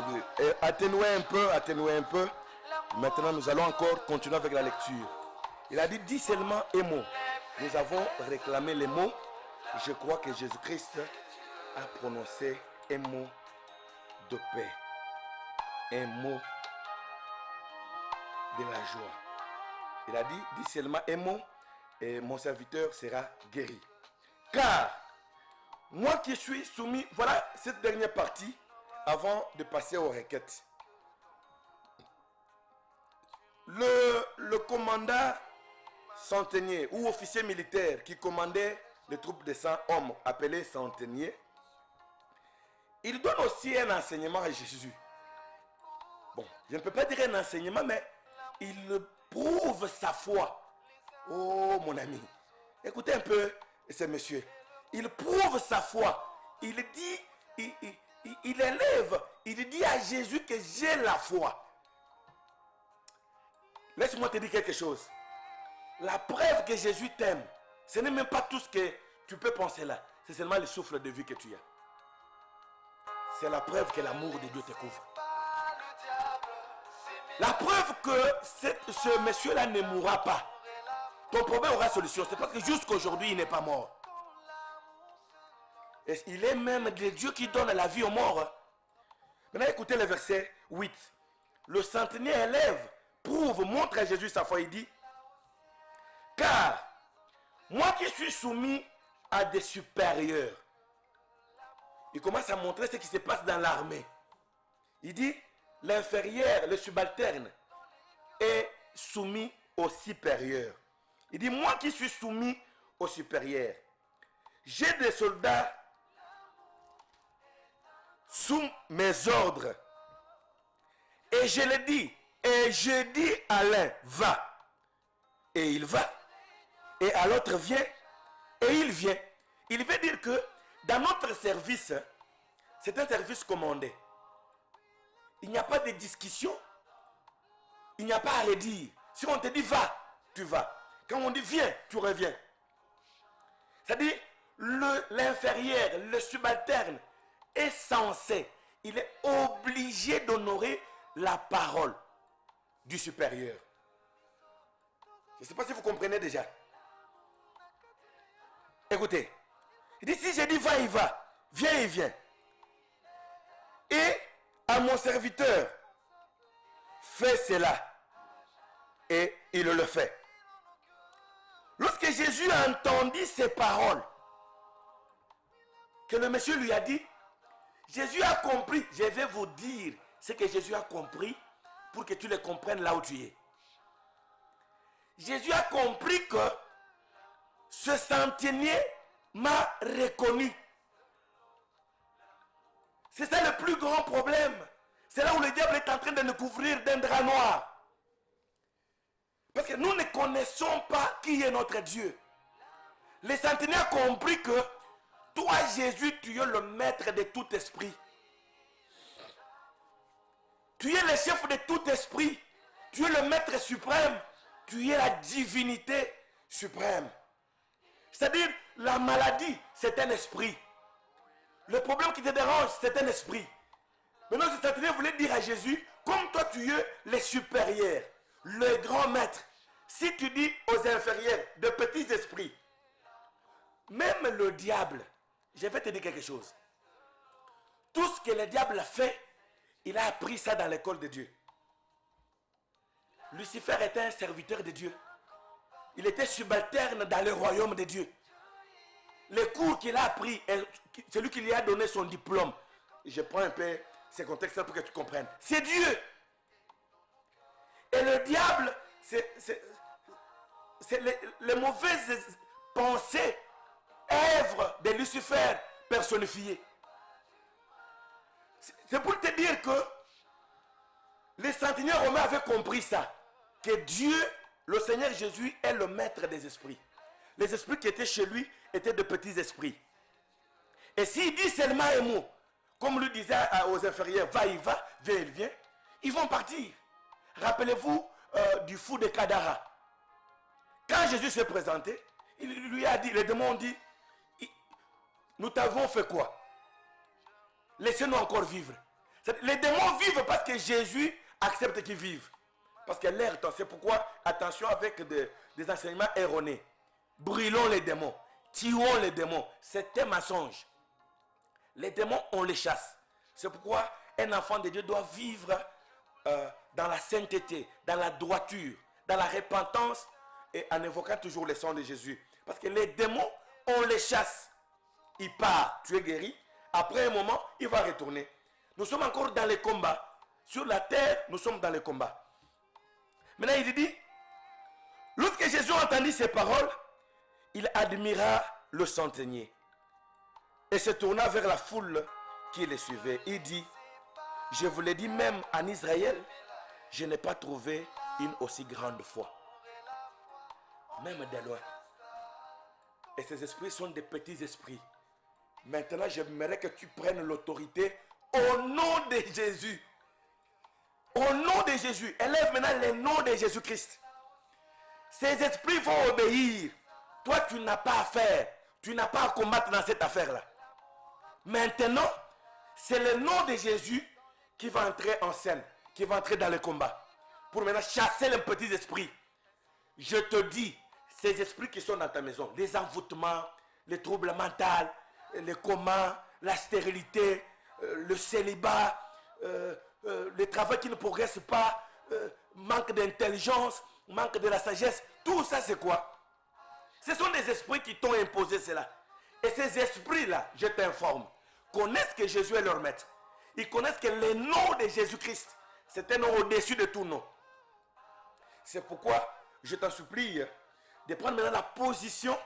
atténuer un peu. Maintenant, nous allons encore continuer avec la lecture. Il a dit, dis seulement un mot. Nous avons réclamé les mots. Je crois que Jésus-Christ a prononcé un mot de paix. Un mot de la joie. Il a dit, dis seulement un mot et mon serviteur sera guéri. Car, moi qui suis soumis, voilà cette dernière partie avant de passer aux requêtes. Le commandant centenier ou officier militaire qui commandait les troupes de 100 hommes appelés centeniers, il donne aussi un enseignement à Jésus. Bon, je ne peux pas dire un enseignement, mais il prouve sa foi. Oh mon ami, écoutez un peu ce monsieur. Il prouve sa foi. Il dit, il élève, il dit à Jésus que j'ai la foi. Laisse-moi te dire quelque chose. La preuve que Jésus t'aime, ce n'est même pas tout ce que tu peux penser là. C'est seulement le souffle de vie que tu as. C'est la preuve que l'amour de Dieu te couvre. La preuve que ce monsieur-là ne mourra pas. Ton problème aura solution. C'est parce que jusqu'à aujourd'hui, il n'est pas mort. Et il est même de Dieu qui donne la vie aux morts. Maintenant, écoutez le verset 8. Le centenier élève, prouve, montre à Jésus sa foi. Il dit, car moi qui suis soumis à des supérieurs. Il commence à montrer ce qui se passe dans l'armée. Il dit, l'inférieur, le subalterne, est soumis au supérieur. Il dit, moi qui suis soumis au supérieur, j'ai des soldats sous mes ordres. Et je le dis, et je dis à l'un, va. Et il va. Et à l'autre, viens. Et il vient. Il veut dire que dans notre service, c'est un service commandé. Il n'y a pas de discussion. Il n'y a pas à redire. Si on te dit va, tu vas. Quand on dit viens, tu reviens. C'est-à-dire, l'inférieur, le subalterne est censé, il est obligé d'honorer la parole du supérieur. Je ne sais pas si vous comprenez déjà. Écoutez, il dit si j'ai dit va, il va. Viens, il vient. Et à mon serviteur, fais cela. Et il le fait. Lorsque Jésus a entendu ces paroles, que le monsieur lui a dit, Jésus a compris. Je vais vous dire ce que Jésus a compris pour que tu le comprennes là où tu es. Jésus a compris que ce centenier m'a reconnu. C'est ça le plus grand problème. C'est là où le diable est en train de nous couvrir d'un drap noir. Parce que nous ne connaissons pas qui est notre Dieu. Le centenier a compris que toi, Jésus, tu es le maître de tout esprit. Tu es le chef de tout esprit. Tu es le maître suprême. Tu es la divinité suprême. C'est-à-dire, la maladie, c'est un esprit. Le problème qui te dérange, c'est un esprit. Maintenant, ce centenier voulait dire à Jésus, comme toi, tu es le supérieur, le grand maître. Si tu dis aux inférieurs, de petits esprits, même le diable, je vais te dire quelque chose. Tout ce que le diable a fait, il a appris ça dans l'école de Dieu. Lucifer était un serviteur de Dieu. Il était subalterne dans le royaume de Dieu. Les cours qu'il a appris, celui qui lui a donné son diplôme, je prends un peu ces contextes pour que tu comprennes. C'est Dieu. Et le diable, c'est les mauvaises pensées, œuvres de Lucifer personnifiées. C'est pour te dire que les centeniers romains avaient compris ça. Que Dieu, le Seigneur Jésus, est le maître des esprits. Les esprits qui étaient chez lui étaient de petits esprits. Et s'il dit seulement un mot, comme lui disait aux inférieurs, va, il va, viens, il vient, ils vont partir. Rappelez-vous du fou de Kadara. Quand Jésus s'est présenté, il lui a dit, les démons ont dit, nous t'avons fait quoi? Laissez-nous encore vivre. Les démons vivent parce que Jésus accepte qu'ils vivent. Parce que l'air temps, c'est pourquoi, attention avec des enseignements erronés. Brûlons les démons, tuons les démons. C'est un mensonge. Les démons, on les chasse. C'est pourquoi un enfant de Dieu doit vivre dans la sainteté, dans la droiture, dans la repentance et en évoquant toujours le sang de Jésus. Parce que les démons, on les chasse. Il part, tu es guéri. Après un moment, il va retourner. Nous sommes encore dans les combats. Sur la terre, nous sommes dans les combats. Maintenant, il dit, lorsque Jésus entendit ces paroles, il admira le centenier et se tourna vers la foule qui le suivait. Il dit, je vous l'ai dit même en Israël, je n'ai pas trouvé une aussi grande foi. Même de loin. Et ces esprits sont des petits esprits. Maintenant, j'aimerais que tu prennes l'autorité au nom de Jésus. Au nom de Jésus. Élève maintenant le nom de Jésus-Christ. Ces esprits vont obéir. Toi, tu n'as pas à faire. Tu n'as pas à combattre dans cette affaire-là. Maintenant, c'est le nom de Jésus qui va entrer en scène, qui va entrer dans le combat. Pour maintenant chasser les petits esprits. Je te dis, ces esprits qui sont dans ta maison, les envoûtements, les troubles mentaux, les comas, la stérilité, le célibat, le travail qui ne progresse pas, manque d'intelligence, manque de la sagesse, tout ça c'est quoi? Ce sont des esprits qui t'ont imposé cela. Et ces esprits-là, je t'informe, connaissent que Jésus est leur maître. Ils connaissent que le nom de Jésus-Christ, c'est un nom au-dessus de tout nom. C'est pourquoi je t'en supplie de prendre maintenant la position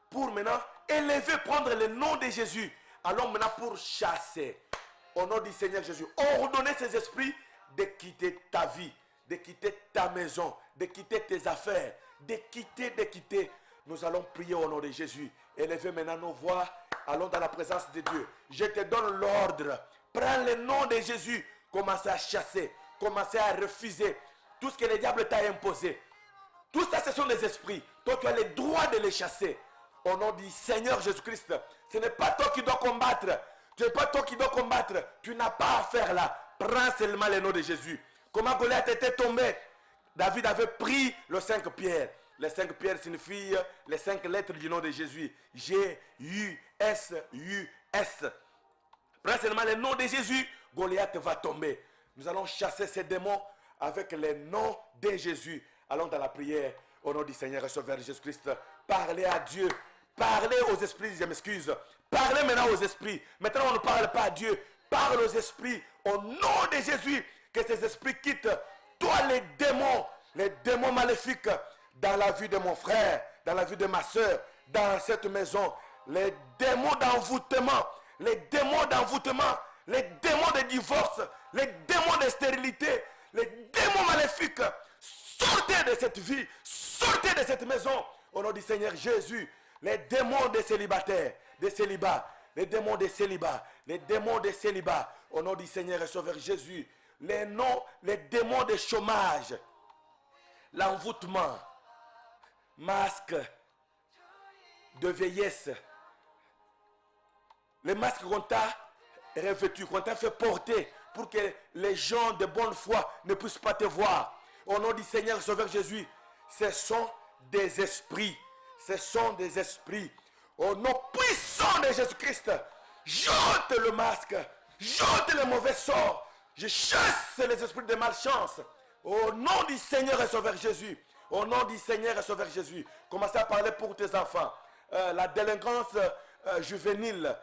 pour maintenant élever, prendre le nom de Jésus. Allons maintenant pour chasser. Au nom du Seigneur Jésus, ordonner ces esprits de quitter ta vie, de quitter ta maison, de quitter tes affaires, de quitter. Nous allons prier au nom de Jésus. Élevez maintenant nos voix. Allons dans la présence de Dieu. Je te donne l'ordre. Prends le nom de Jésus. Commencez à chasser. Commencez à refuser tout ce que le diable t'a imposé. Tout ça, ce sont des esprits. Toi, tu as le droit de les chasser. Au nom du Seigneur Jésus-Christ. Ce n'est pas toi qui dois combattre. Ce n'est pas toi qui dois combattre. Tu n'as pas à faire là. Prends seulement le nom de Jésus. Comment Goliath était tombé? David avait pris le 5 pierres. Les 5 pierres signifient les 5 lettres du nom de Jésus. G-U-S-U-S. Prends seulement le nom de Jésus. Goliath va tomber. Nous allons chasser ces démons avec le nom de Jésus. Allons dans la prière au nom du Seigneur et Sauveur Jésus-Christ. Parlez à Dieu. Parlez aux esprits, je m'excuse. Parlez maintenant aux esprits. Maintenant, on ne parle pas à Dieu. Parle aux esprits. Au nom de Jésus, que ces esprits quittent. Toi, les démons maléfiques, dans la vie de mon frère, dans la vie de ma soeur, dans cette maison, les démons d'envoûtement, les démons de divorce, les démons de stérilité, les démons maléfiques, sortez de cette vie, sortez de cette maison, au nom du Seigneur Jésus. Les démons des célibataires, des célibats, les démons des célibats, les démons des célibats, au nom du Seigneur et Sauveur Jésus. Les démons de chômage, l'envoûtement, masque de vieillesse, les masques qu'on t'a revêtus, qu'on t'a fait porter pour que les gens de bonne foi ne puissent pas te voir. Au nom du Seigneur Sauveur Jésus, ce sont des esprits. Ce sont des esprits. Au nom puissant de Jésus-Christ, jette le masque, jette le mauvais sort. Je chasse les esprits de malchance. Au nom du Seigneur et Sauveur Jésus. Au nom du Seigneur et Sauveur Jésus. Commencez à parler pour tes enfants. La délinquance juvénile,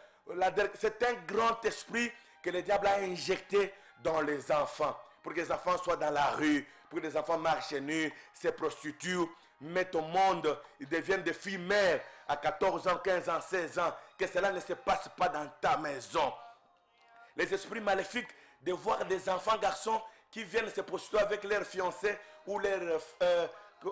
c'est un grand esprit que le diable a injecté dans les enfants. Pour que les enfants soient dans la rue, pour que les enfants marchent nus, se prostituent, mettent au monde, ils deviennent des filles mères à 14 ans, 15 ans, 16 ans. Que cela ne se passe pas dans ta maison. Les esprits maléfiques de voir des enfants garçons qui viennent se prostituer avec leurs fiancés ou leurs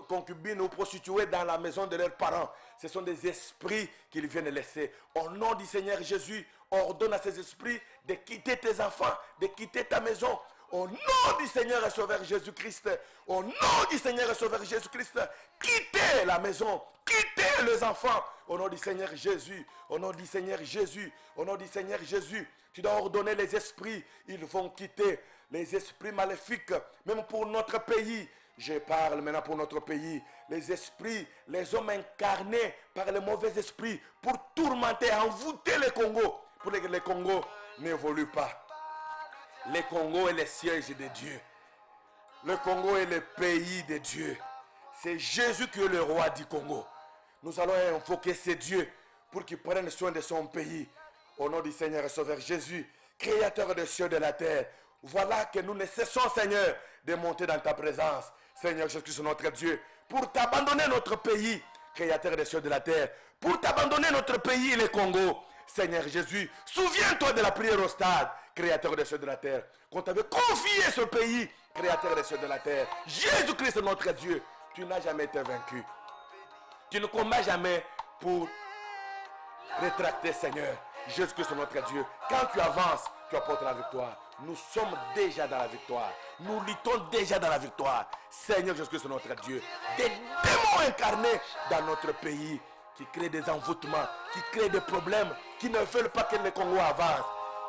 concubines ou prostituées dans la maison de leurs parents. Ce sont des esprits qu'ils viennent laisser. Au nom du Seigneur Jésus, ordonne à ces esprits de quitter tes enfants, de quitter ta maison. Au nom du Seigneur et Sauveur Jésus-Christ, au nom du Seigneur et Sauveur Jésus-Christ, quittez la maison, quittez les enfants. Au nom du Seigneur Jésus, au nom du Seigneur Jésus, au nom du Seigneur Jésus, tu dois ordonner les esprits, ils vont quitter les esprits maléfiques, même pour notre pays. Je parle maintenant pour notre pays. Les esprits, les hommes incarnés par les mauvais esprits pour tourmenter, envoûter le Congo, pour que le Congo n'évolue pas. Le Congo est le siège de Dieu. Le Congo est le pays de Dieu. C'est Jésus qui est le roi du Congo. Nous allons invoquer ce Dieu pour qu'il prenne soin de son pays. Au nom du Seigneur et Sauveur Jésus, Créateur des cieux et de la terre. Voilà que nous ne cessons, Seigneur, de monter dans ta présence. Seigneur Jésus-Christ, notre Dieu, pour t'abandonner notre pays, Créateur des cieux et de la terre. Pour t'abandonner notre pays, le Congo. Seigneur Jésus, souviens-toi de la prière au stade, Créateur des cieux et de la terre. Qu'on t'avait confié ce pays, Créateur des cieux et de la terre. Jésus-Christ, notre Dieu, tu n'as jamais été vaincu. Tu ne combats jamais pour rétracter, Seigneur. Jésus-Christ, notre Dieu. Quand tu avances, tu apportes la victoire. Nous sommes déjà dans la victoire. Nous luttons déjà dans la victoire. Seigneur Jésus-Christ, notre Dieu. Des démons incarnés dans notre pays qui créent des envoûtements, qui créent des problèmes, qui ne veulent pas que le Congo avance.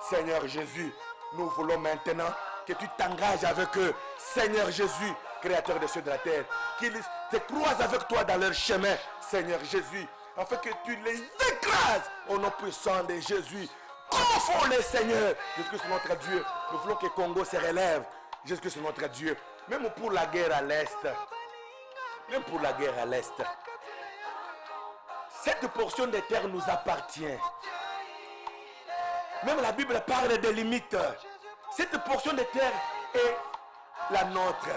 Seigneur Jésus, nous voulons maintenant que tu t'engages avec eux. Seigneur Jésus, Créateur des cieux et de la terre, qu'ils se croisent avec toi dans leur chemin. Seigneur Jésus, afin que tu les écrases au nom puissant de Jésus. Confonds-les, Seigneur. Jésus-Christ, notre Dieu. Nous voulons que le Congo se relève. Jésus-Christ, notre Dieu. Même pour la guerre à l'Est. Même pour la guerre à l'Est. Cette portion de terre nous appartient. Même la Bible parle des limites. Cette portion de terre est la nôtre.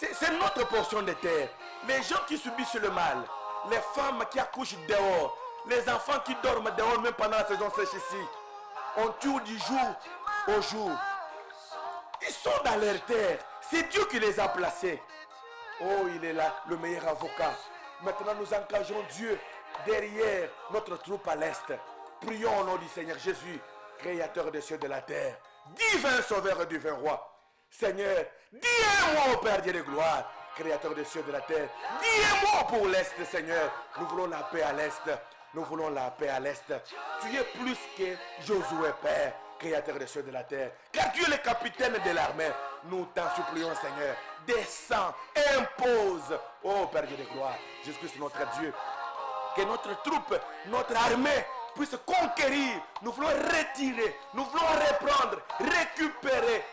C'est notre portion de terre. Les gens qui subissent le mal, les femmes qui accouchent dehors, les enfants qui dorment dehors même pendant la saison sèche ici, on tue du jour au jour. Ils sont dans leur terre. C'est Dieu qui les a placés. Oh, il est là, le meilleur avocat. Maintenant, nous engageons Dieu derrière notre troupe à l'Est. Prions au nom du Seigneur Jésus, Créateur des cieux et de la terre, divin Sauveur et divin Roi. Seigneur, dis un mot, Père Dieu de gloire, Créateur des cieux et de la terre. Dis un mot pour l'Est, Seigneur. Nous voulons la paix à l'Est. Nous voulons la paix à l'Est. Tu es plus que Josué, Père, Créateur des cieux et de la terre. Car tu es le capitaine de l'armée. Nous t'en supplions, Seigneur. Descends, impose. Oh, Père Dieu de gloire, Jésus-Christ, notre Dieu. Que notre troupe, notre armée puisse conquérir. Nous voulons retirer. Nous voulons reprendre, récupérer.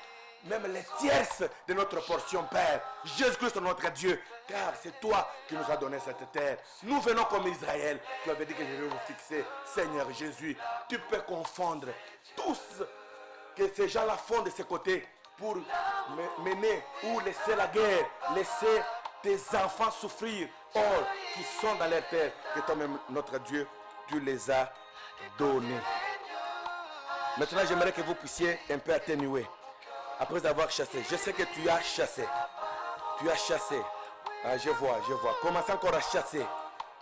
Même les tierces de notre portion, Père. Jésus-Christ, notre Dieu. Car c'est toi qui nous as donné cette terre. Nous venons comme Israël. Tu avais dit que je vais vous fixer. Seigneur Jésus, tu peux confondre tous que ces gens-là font de ce côté pour mener ou laisser la guerre, laisser tes enfants souffrir. Or, qui sont dans leur terre, que toi-même, notre Dieu, tu les as donnés. Maintenant, j'aimerais que vous puissiez un peu atténuer. Après avoir chassé, je sais que tu as chassé. Tu as chassé. Ah, je vois. Commence encore à chasser.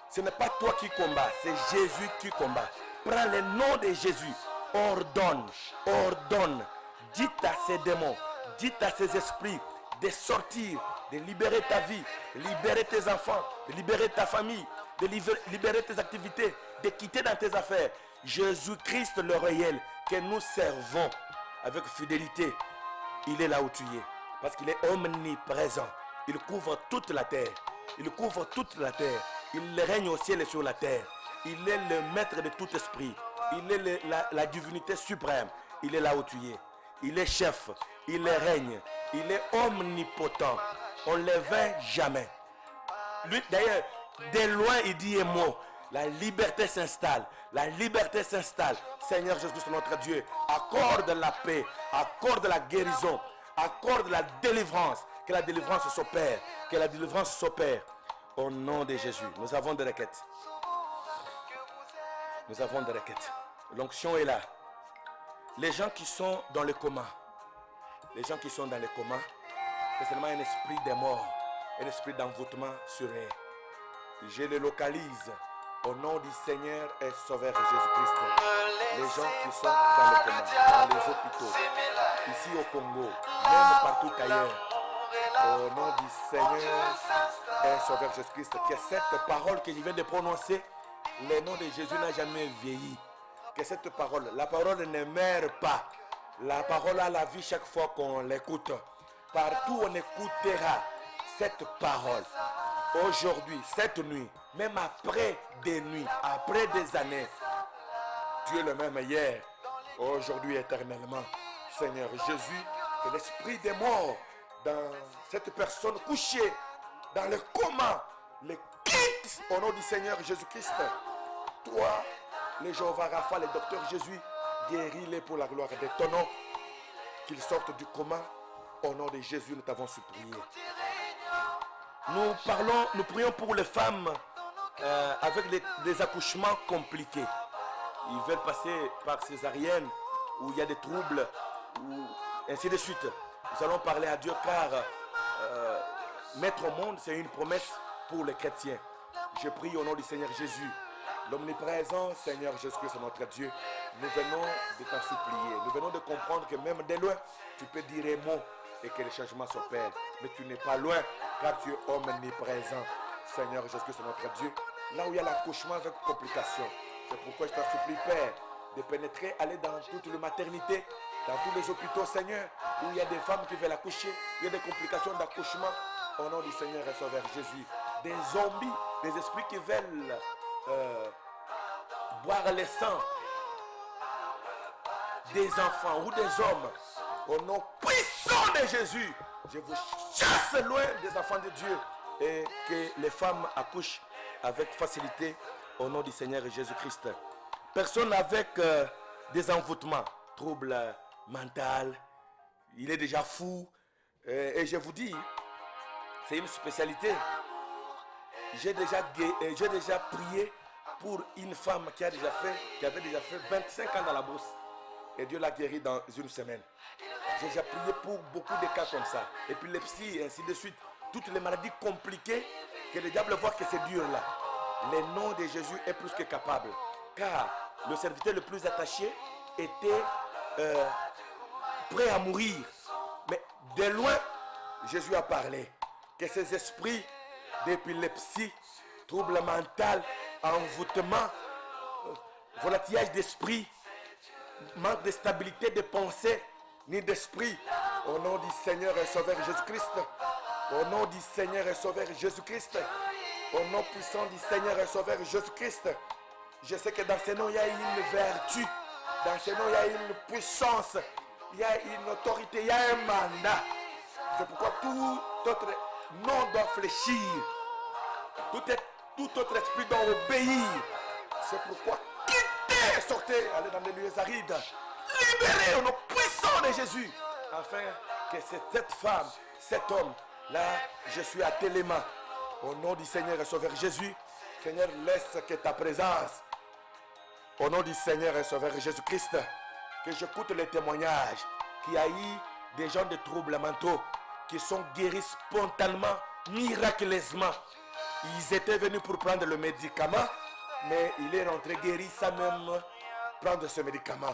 Ce n'est pas toi qui combats, c'est Jésus qui combat. Prends le nom de Jésus. Ordonne. Dites à ces démons, dites à ces esprits de sortir, de libérer ta vie, de libérer tes enfants, de libérer ta famille, de libérer tes activités, de quitter dans tes affaires. Jésus-Christ le réel que nous servons avec fidélité. Il est là où tu es. Parce qu'il est omniprésent. Il couvre toute la terre. Il couvre toute la terre. Il règne au ciel et sur la terre. Il est le maître de tout esprit. Il est la divinité suprême. Il est là où tu es. Il est chef, il règne, il est omnipotent. On ne le vainc jamais. Lui, d'ailleurs, de loin, il dit un mot. La liberté s'installe. La liberté s'installe. Seigneur Jésus-Christ, notre Dieu, accorde la paix, accorde la guérison, accorde la délivrance. Que la délivrance s'opère. Que la délivrance s'opère. Au nom de Jésus, nous avons des requêtes. Nous avons des requêtes. L'onction est là. Les gens qui sont dans le coma, les gens qui sont dans le coma, c'est seulement un esprit de mort, un esprit d'envoûtement sur eux. Je les localise au nom du Seigneur et Sauveur Jésus-Christ. Les gens qui sont dans le coma, dans les hôpitaux, ici au Congo, même partout ailleurs. Au nom du Seigneur et Sauveur Jésus-Christ, que cette parole que je viens de prononcer, le nom de Jésus n'a jamais vieilli. Que cette parole, la parole ne meurt pas. La parole a la vie chaque fois qu'on l'écoute. Partout on écoutera cette parole. Aujourd'hui, cette nuit, même après des nuits, après des années, tu es le même hier, aujourd'hui, éternellement. Seigneur Jésus, que l'esprit des morts dans cette personne couchée dans le coma, le quitte au nom du Seigneur Jésus-Christ. Toi, le Jéhovah Rapha, le docteur Jésus, guéris-les pour la gloire de ton nom. Qu'ils sortent du coma. Au nom de Jésus, nous t'avons supplié. Nous prions pour les femmes avec des accouchements compliqués. Ils veulent passer par césarienne, où il y a des troubles, ou ainsi de suite. Nous allons parler à Dieu car mettre au monde, c'est une promesse pour les chrétiens. Je prie au nom du Seigneur Jésus, l'omniprésent Seigneur Jésus-Christ, notre Dieu. Nous venons de t'en supplier. Nous venons de comprendre que même de loin, tu peux dire un mot et que les changements s'opèrent. Mais tu n'es pas loin car tu es omniprésent. Seigneur Jésus-Christ, notre Dieu. Là où il y a l'accouchement avec complications. C'est pourquoi je t'en supplie, Père, de pénétrer, aller dans toutes les maternités, dans tous les hôpitaux, Seigneur, où il y a des femmes qui veulent accoucher, où il y a des complications d'accouchement. Au nom du Seigneur et Sauveur Jésus. Des zombies, des esprits qui veulent boire le sang des enfants ou des hommes. Au nom puissant de Jésus, je vous chasse loin des enfants de Dieu et que les femmes accouchent avec facilité au nom du Seigneur Jésus-Christ. Personne avec des envoûtements, troubles mentaux, il est déjà fou. Et je vous dis, c'est une spécialité. J'ai déjà prié pour une femme qui avait déjà fait 25 ans dans la brousse. Et Dieu l'a guéri dans une semaine. J'ai déjà prié pour beaucoup de cas comme ça. Épilepsie et ainsi de suite. Toutes les maladies compliquées que le diable voit que c'est dur là. Le nom de Jésus est plus que capable. Car le serviteur le plus attaché était prêt à mourir. Mais de loin, Jésus a parlé. Que ces esprits d'épilepsie, trouble mental, envoûtement, volatilité d'esprit, manque de stabilité de pensée, ni d'esprit, au nom du Seigneur et Sauveur Jésus-Christ, au nom du Seigneur et Sauveur Jésus-Christ, au nom puissant du Seigneur et Sauveur Jésus-Christ, je sais que dans ce nom il y a une vertu, dans ce nom il y a une puissance, il y a une autorité, il y a un mandat. C'est pourquoi tout autre nom doit fléchir, tout autre esprit doit obéir. C'est pourquoi quittez, sortez, allez dans les lieux arides, libérez au nom puissant de Jésus, afin que cette femme, cet homme, là, je suis à tes mains. Au nom du Seigneur et Sauveur Jésus, Seigneur, laisse que ta présence, au nom du Seigneur et Sauveur Jésus-Christ, que j'écoute les témoignages, qu'il y a eu des gens de troubles mentaux qui sont guéris spontanément, miraculeusement. Ils étaient venus pour prendre le médicament, mais il est rentré guéri sans même prendre ce médicament.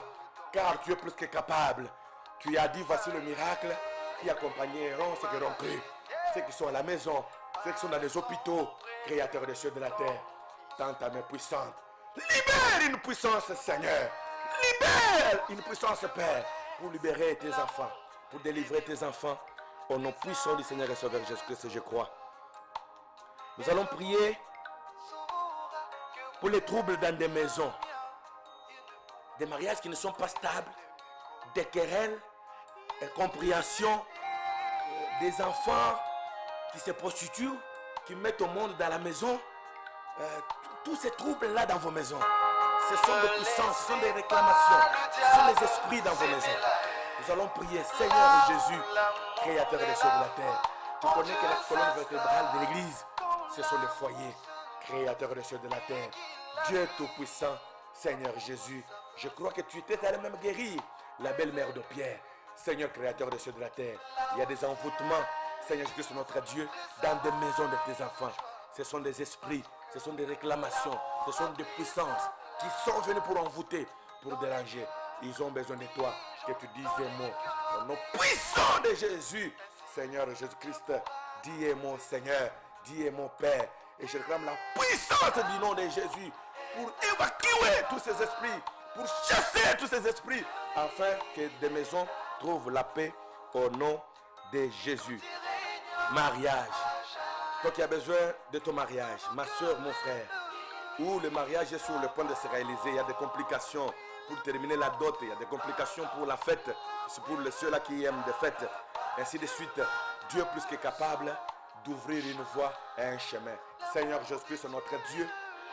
Car tu es plus que capable. Tu as dit, voici le miracle qui accompagneront ceux qui ont cru. Ceux qui sont à la maison, ceux qui sont dans les hôpitaux, créateurs des cieux et de la terre. Dans ta main puissante. Libère une puissance, Seigneur. Libère une puissance, Père, pour libérer tes enfants, pour délivrer tes enfants. Au nom puissant du Seigneur et Sauveur Jésus-Christ, je crois. Nous allons prier pour les troubles dans des maisons, des mariages qui ne sont pas stables, des querelles, compréhension des enfants qui se prostituent, qui mettent au monde dans la maison. Tous ces troubles-là dans vos maisons, ce sont des puissances, ce sont des réclamations, ce sont des esprits dans vos maisons. Nous allons prier, Seigneur Jésus, Créateur des cieux et de la terre. Tu connais que la colonne vertébrale de l'Église, ce sont les foyers, Créateur des cieux et de la terre. Dieu Tout-Puissant, Seigneur Jésus, je crois que tu étais allé même guérir la belle-mère de Pierre. Seigneur Créateur des cieux et de la terre, il y a des envoûtements, Seigneur Jésus, notre Dieu, dans des maisons de tes enfants. Ce sont des esprits, ce sont des réclamations, ce sont des puissances qui sont venues pour envoûter, pour déranger. Ils ont besoin de toi, que tu dises un mot. Au nom puissant de Jésus, Seigneur Jésus-Christ, dis un mot, Seigneur, dis un mot, Père. Et je réclame la puissance du nom de Jésus pour évacuer tous ces esprits, pour chasser tous ces esprits, afin que des maisons trouvent la paix au nom de Jésus. Mariage. Toi qui as besoin de ton mariage, ma soeur, mon frère, où le mariage est sur le point de se réaliser, il y a des complications pour terminer la dot, il y a des complications pour la fête, c'est pour ceux-là qui aiment des fêtes, ainsi de suite. Dieu est plus que capable d'ouvrir une voie et un chemin. Seigneur Jésus-Christ, notre Dieu,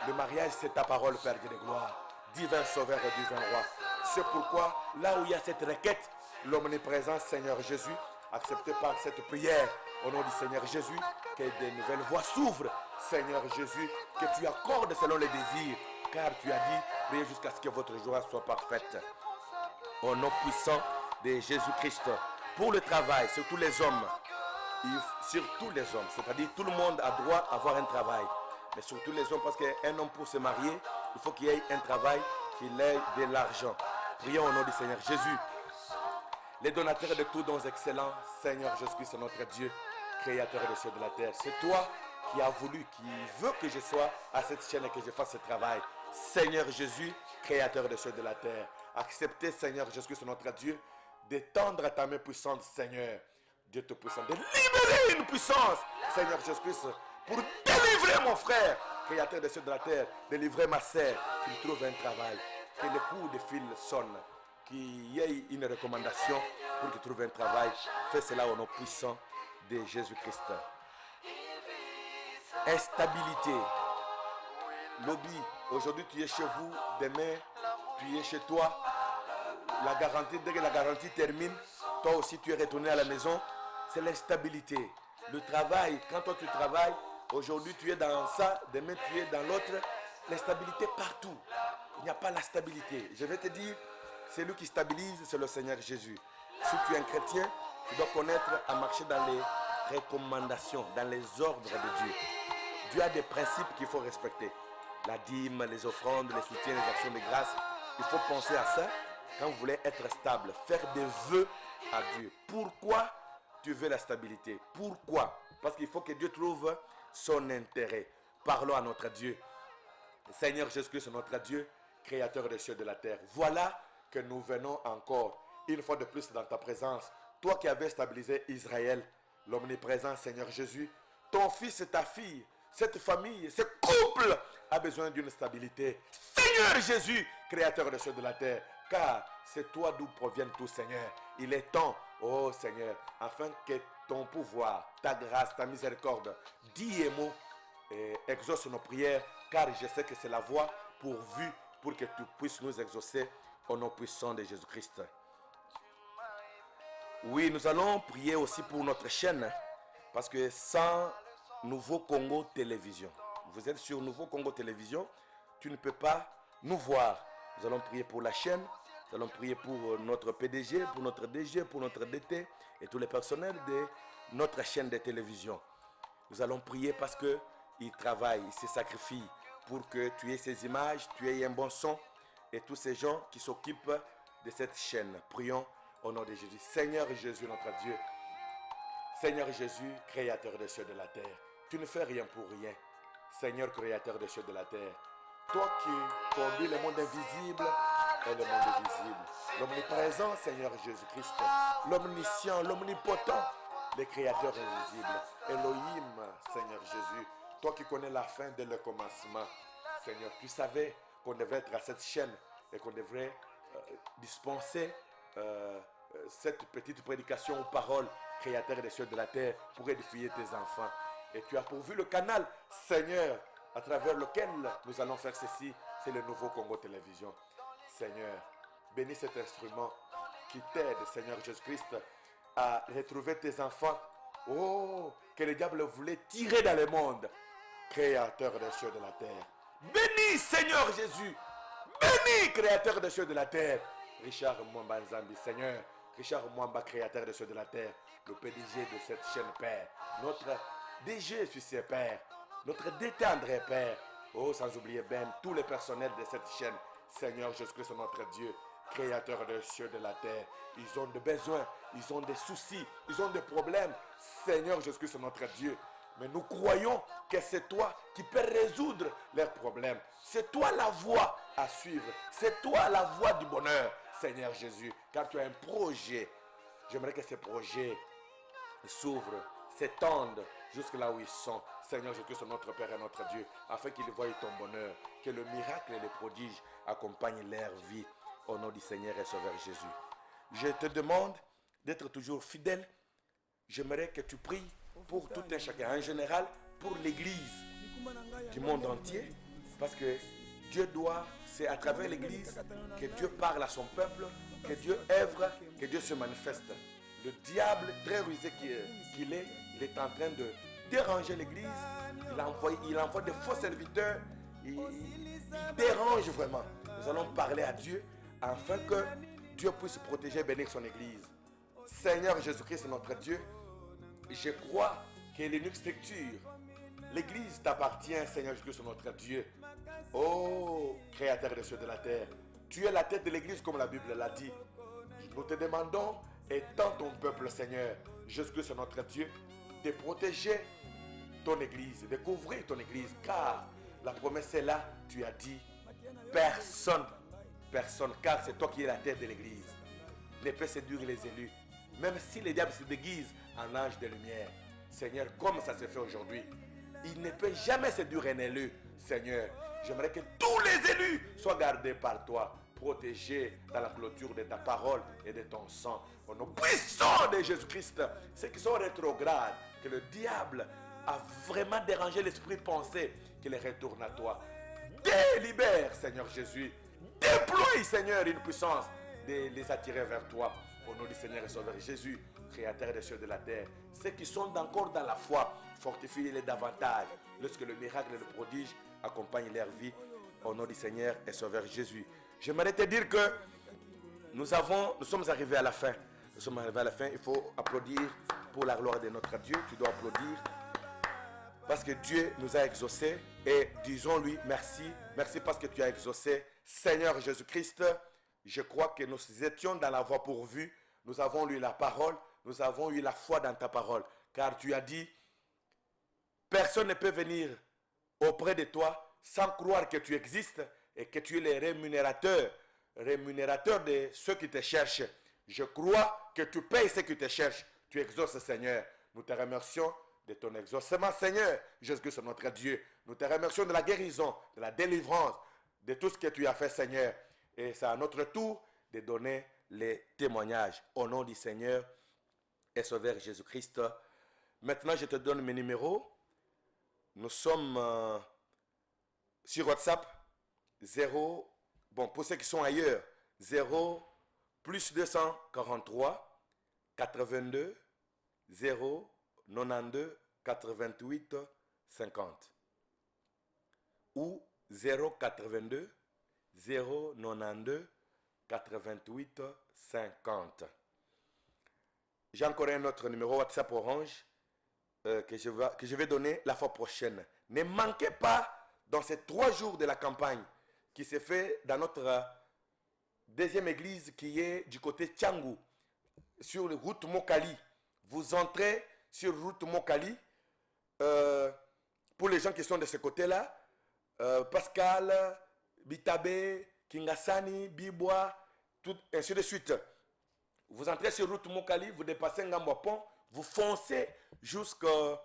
le mariage c'est ta parole, Père de gloire, divin sauveur et divin roi. C'est pourquoi, là où il y a cette requête, l'omniprésent Seigneur Jésus, accepté par cette prière, au nom du Seigneur Jésus, que des nouvelles voies s'ouvrent, Seigneur Jésus, que tu accordes selon les désirs, car tu as dit, priez jusqu'à ce que votre joie soit parfaite. Au nom puissant de Jésus-Christ, pour le travail, surtout les hommes, c'est-à-dire tout le monde a droit à avoir un travail, mais surtout les hommes, parce qu'un homme pour se marier, il faut qu'il ait un travail, qu'il ait de l'argent. Prions au nom du Seigneur Jésus. Les donateurs de tous dons excellents, Seigneur Jésus-Christ, notre Dieu, Créateur des cieux et de la terre. C'est toi qui as voulu, qui veut que je sois à cette chaîne et que je fasse ce travail. Seigneur Jésus, Créateur des cieux et de la terre. Acceptez, Seigneur Jésus-Christ, notre Dieu, d'étendre ta main puissante, Seigneur. Dieu te puissant, de libérer une puissance, Seigneur Jésus-Christ, pour délivrer mon frère, Créateur des cieux et de la terre, délivrer ma sœur, qu'il trouve un travail, que le coup de fil sonne, qu'il y ait une recommandation pour qu'il trouve un travail. Fais cela au nom puissant de Jésus-Christ. Instabilité. Lobby. Aujourd'hui tu es chez vous, demain tu es chez toi. La garantie, dès que la garantie termine, toi aussi tu es retourné à la maison. C'est l'instabilité. Le travail, quand toi tu travailles, aujourd'hui tu es dans ça, demain tu es dans l'autre. L'instabilité partout. Il n'y a pas la stabilité. Je vais te dire, celui qui stabilise, c'est le Seigneur Jésus. Si tu es un chrétien, tu dois connaître à marcher dans les recommandations, dans les ordres de Dieu. Dieu a des principes qu'il faut respecter. La dîme, les offrandes, les soutiens, les actions de grâce. Il faut penser à ça quand vous voulez être stable. Faire des vœux à Dieu. Pourquoi tu veux la stabilité? Pourquoi? Parce qu'il faut que Dieu trouve son intérêt. Parlons à notre Dieu. Seigneur Jésus-Christ, notre Dieu, Créateur des cieux et de la terre. Voilà que nous venons encore une fois de plus dans ta présence. Toi qui avais stabilisé Israël, l'omniprésent Seigneur Jésus, ton fils et ta fille, cette famille, ce couple a besoin d'une stabilité. Seigneur Jésus, Créateur des cieux et de la terre, car c'est toi d'où proviennent tous, Seigneur. Il est temps, oh Seigneur, afin que ton pouvoir, ta grâce, ta miséricorde, dis et mots, exauce nos prières, car je sais que c'est la voie pourvue pour que tu puisses nous exaucer au nom puissant de Jésus-Christ. Oui, nous allons prier aussi pour notre chaîne, parce que sans Nouveau Congo Télévision, vous êtes sur Nouveau Congo Télévision, tu ne peux pas nous voir. Nous allons prier pour la chaîne, nous allons prier pour notre PDG, pour notre DG, pour notre DT et tous les personnels de notre chaîne de télévision. Nous allons prier parce qu'ils travaillent, ils se sacrifient pour que tu aies ces images, tu aies un bon son et tous ces gens qui s'occupent de cette chaîne. Prions au nom de Jésus. Seigneur Jésus, notre Dieu. Seigneur Jésus, Créateur des cieux et de la terre. Tu ne fais rien pour rien. Seigneur, Créateur des cieux et de la terre. Toi qui conduis le monde invisible et le monde visible. L'omniprésent, Seigneur Jésus-Christ. L'omniscient, l'omnipotent, le Créateur invisible. Elohim, Seigneur Jésus. Toi qui connais la fin dès le commencement. Seigneur, tu savais qu'on devait être à cette chaîne et qu'on devrait dispenser cette petite prédication aux paroles, Créateur des cieux et de la terre, pour édifier tes enfants. Et tu as pourvu le canal, Seigneur, à travers lequel nous allons faire ceci. C'est le nouveau Congo Télévision. Seigneur, bénis cet instrument qui t'aide, Seigneur Jésus-Christ, à retrouver tes enfants. Oh, que le diable voulait tirer dans le monde. Créateur des cieux et de la terre. Bénis, Seigneur Jésus. Bénis, Créateur des cieux et de la terre. Richard Mwamba Nzambi, Seigneur. Richard Mwamba, Créateur des cieux et de la terre. Le PDG de cette chaîne, Père. Notre DG, suis Père. Notre DT André, Père. Oh, sans oublier Ben, tous les personnels de cette chaîne. Seigneur Jésus-Christ, notre Dieu. Créateur des cieux et de la terre. Ils ont des besoins, ils ont des soucis, ils ont des problèmes. Seigneur Jésus-Christ, notre Dieu. Mais nous croyons que c'est toi qui peux résoudre leurs problèmes. C'est toi la voie à suivre. C'est toi la voie du bonheur, Seigneur Jésus. Car tu as un projet. J'aimerais que ces projets s'ouvrent, s'étendent jusque là où ils sont. Seigneur Jésus, notre Père et notre Dieu, afin qu'ils voient ton bonheur. Que le miracle et les prodiges accompagnent leur vie. Au nom du Seigneur et Sauveur Jésus. Je te demande d'être toujours fidèle. J'aimerais que tu pries pour tout un chacun, en général pour l'église du monde entier, parce que Dieu doit, c'est à travers l'église que Dieu parle à son peuple, que Dieu œuvre, que Dieu se manifeste. Le diable, très rusé qu'il est, il est en train de déranger l'église, il envoie de faux serviteurs, il dérange vraiment. Nous allons parler à Dieu afin que Dieu puisse protéger et bénir son église. Seigneur Jésus-Christ, notre Dieu, je crois que l'unique structure, l'église t'appartient, Seigneur Jésus-Christ, notre Dieu. Oh, Créateur des cieux et de la terre, tu es la tête de l'église comme la Bible l'a dit. Nous te demandons, étends ton peuple, Seigneur Jésus-Christ, notre Dieu, de protéger ton église, de couvrir ton église, car la promesse est là, tu as dit, personne, car c'est toi qui es la tête de l'église, ne peut séduire les élus, même si les diables se déguisent en ange de lumière. Seigneur, comme ça se fait aujourd'hui, il ne peut jamais séduire un élu, Seigneur. J'aimerais que tous les élus soient gardés par toi, protégés dans la clôture de ta parole et de ton sang. Au nom puissant de Jésus-Christ, ceux qui sont rétrogrades, que le diable a vraiment dérangé l'esprit de pensée, qu'il retourne à toi. Délibère, Seigneur Jésus. Déploie, Seigneur, une puissance de les attirer vers toi. Au nom du Seigneur et Sauveur Jésus, Créateur des cieux et de la terre. Ceux qui sont encore dans la foi, fortifie-les davantage lorsque le miracle et le prodige accompagnent leur vie. Au nom du Seigneur et Sauveur Jésus. J'aimerais te dire que nous sommes arrivés à la fin. Nous sommes arrivés à la fin. Il faut applaudir pour la gloire de notre Dieu. Tu dois applaudir parce que Dieu nous a exaucés. Et disons-lui merci. Merci parce que tu as exaucé. Seigneur Jésus-Christ, je crois que nous étions dans la voie pourvue. Nous avons lu la parole. Nous avons eu la foi dans ta parole. Car tu as dit, personne ne peut venir auprès de toi sans croire que tu existes et que tu es le rémunérateur de ceux qui te cherchent. Je crois que tu payes ceux qui te cherchent. Tu exauces, Seigneur. Nous te remercions de ton exaucement, Seigneur. Jésus-Christ, notre Dieu. Nous te remercions de la guérison, de la délivrance, de tout ce que tu as fait, Seigneur. Et c'est à notre tour de donner les témoignages. Au nom du Seigneur et Sauveur Jésus-Christ. Maintenant, je te donne mes numéros. Nous sommes sur WhatsApp. 0, bon, pour ceux qui sont ailleurs, 0 plus 243 82 0 92 88 50 ou 0 82 0 92 88 50. J'ai encore un autre numéro WhatsApp Orange que je vais donner la fois prochaine. Ne manquez pas dans ces 3 jours de la campagne qui se fait dans notre deuxième église qui est du côté Tchangou, sur la route Mokali. Vous entrez sur route Mokali. Pour les gens qui sont de ce côté-là, Pascal, Bitabe, Kingasani, Bibois, tout, ainsi de suite. Vous entrez sur route Mokali, vous dépassez Ngamba Pont, vous foncez jusqu'à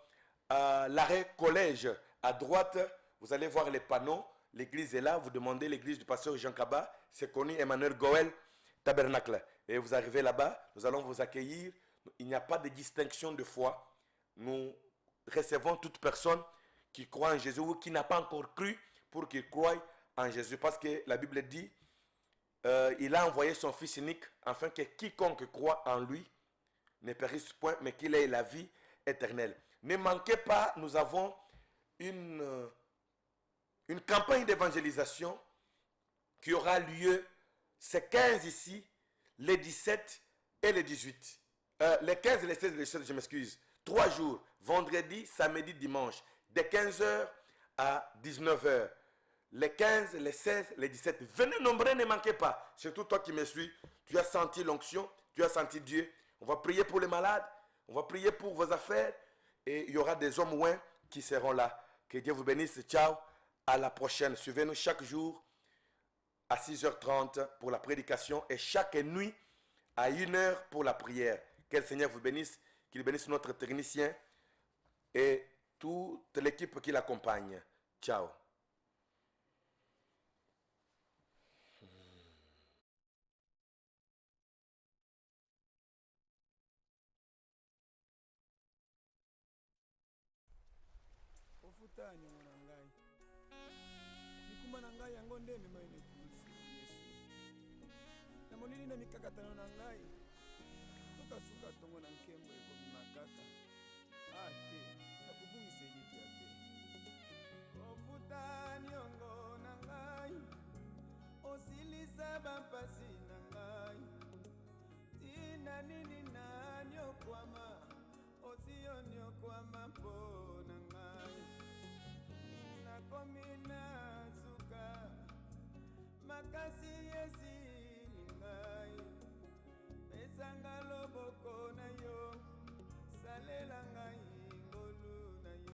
l'arrêt collège. À droite, vous allez voir les panneaux. L'église est là. Vous demandez l'église du pasteur Jean Kaba. C'est connu, Emmanuel Goël. tabernacle. Et vous arrivez là-bas, nous allons vous accueillir. Il n'y a pas de distinction de foi. Nous recevons toute personne qui croit en Jésus ou qui n'a pas encore cru pour qu'il croie en Jésus. Parce que la Bible dit, il a envoyé son Fils unique afin que quiconque croit en lui ne périsse point, mais qu'il ait la vie éternelle. Ne manquez pas, nous avons une campagne d'évangélisation qui aura lieu, c'est 15 ici, les 17 et les 18. Les 15, les 16 et les 17, je m'excuse. 3 jours, vendredi, samedi, dimanche, de 15h à 19h. Les 15, les 16, les 17. Venez nombreux, ne manquez pas. Surtout toi qui me suis, tu as senti l'onction, tu as senti Dieu. On va prier pour les malades, on va prier pour vos affaires. Et il y aura des hommes loin qui seront là. Que Dieu vous bénisse. Ciao. À la prochaine. Suivez-nous chaque jour à 6h30 pour la prédication et chaque nuit à 1h pour la prière. Que le Seigneur vous bénisse, qu'il bénisse notre technicien et toute l'équipe qui l'accompagne. Ciao. Ofutani mwana ngai. Mikuma na ngai yango nde mema ine kulusu Yesu. Na monini na mikakatano na ngai. Toka suka tongo na nkembo ekomi makaka. Ate, nakubungisa eliki ate. Ofutani yango na ngai. Osilisa bampasi na ngai. Tina nini na nyokwama. Ozio nyokwama po na ngai. Nakomi na suka. Makasi yesi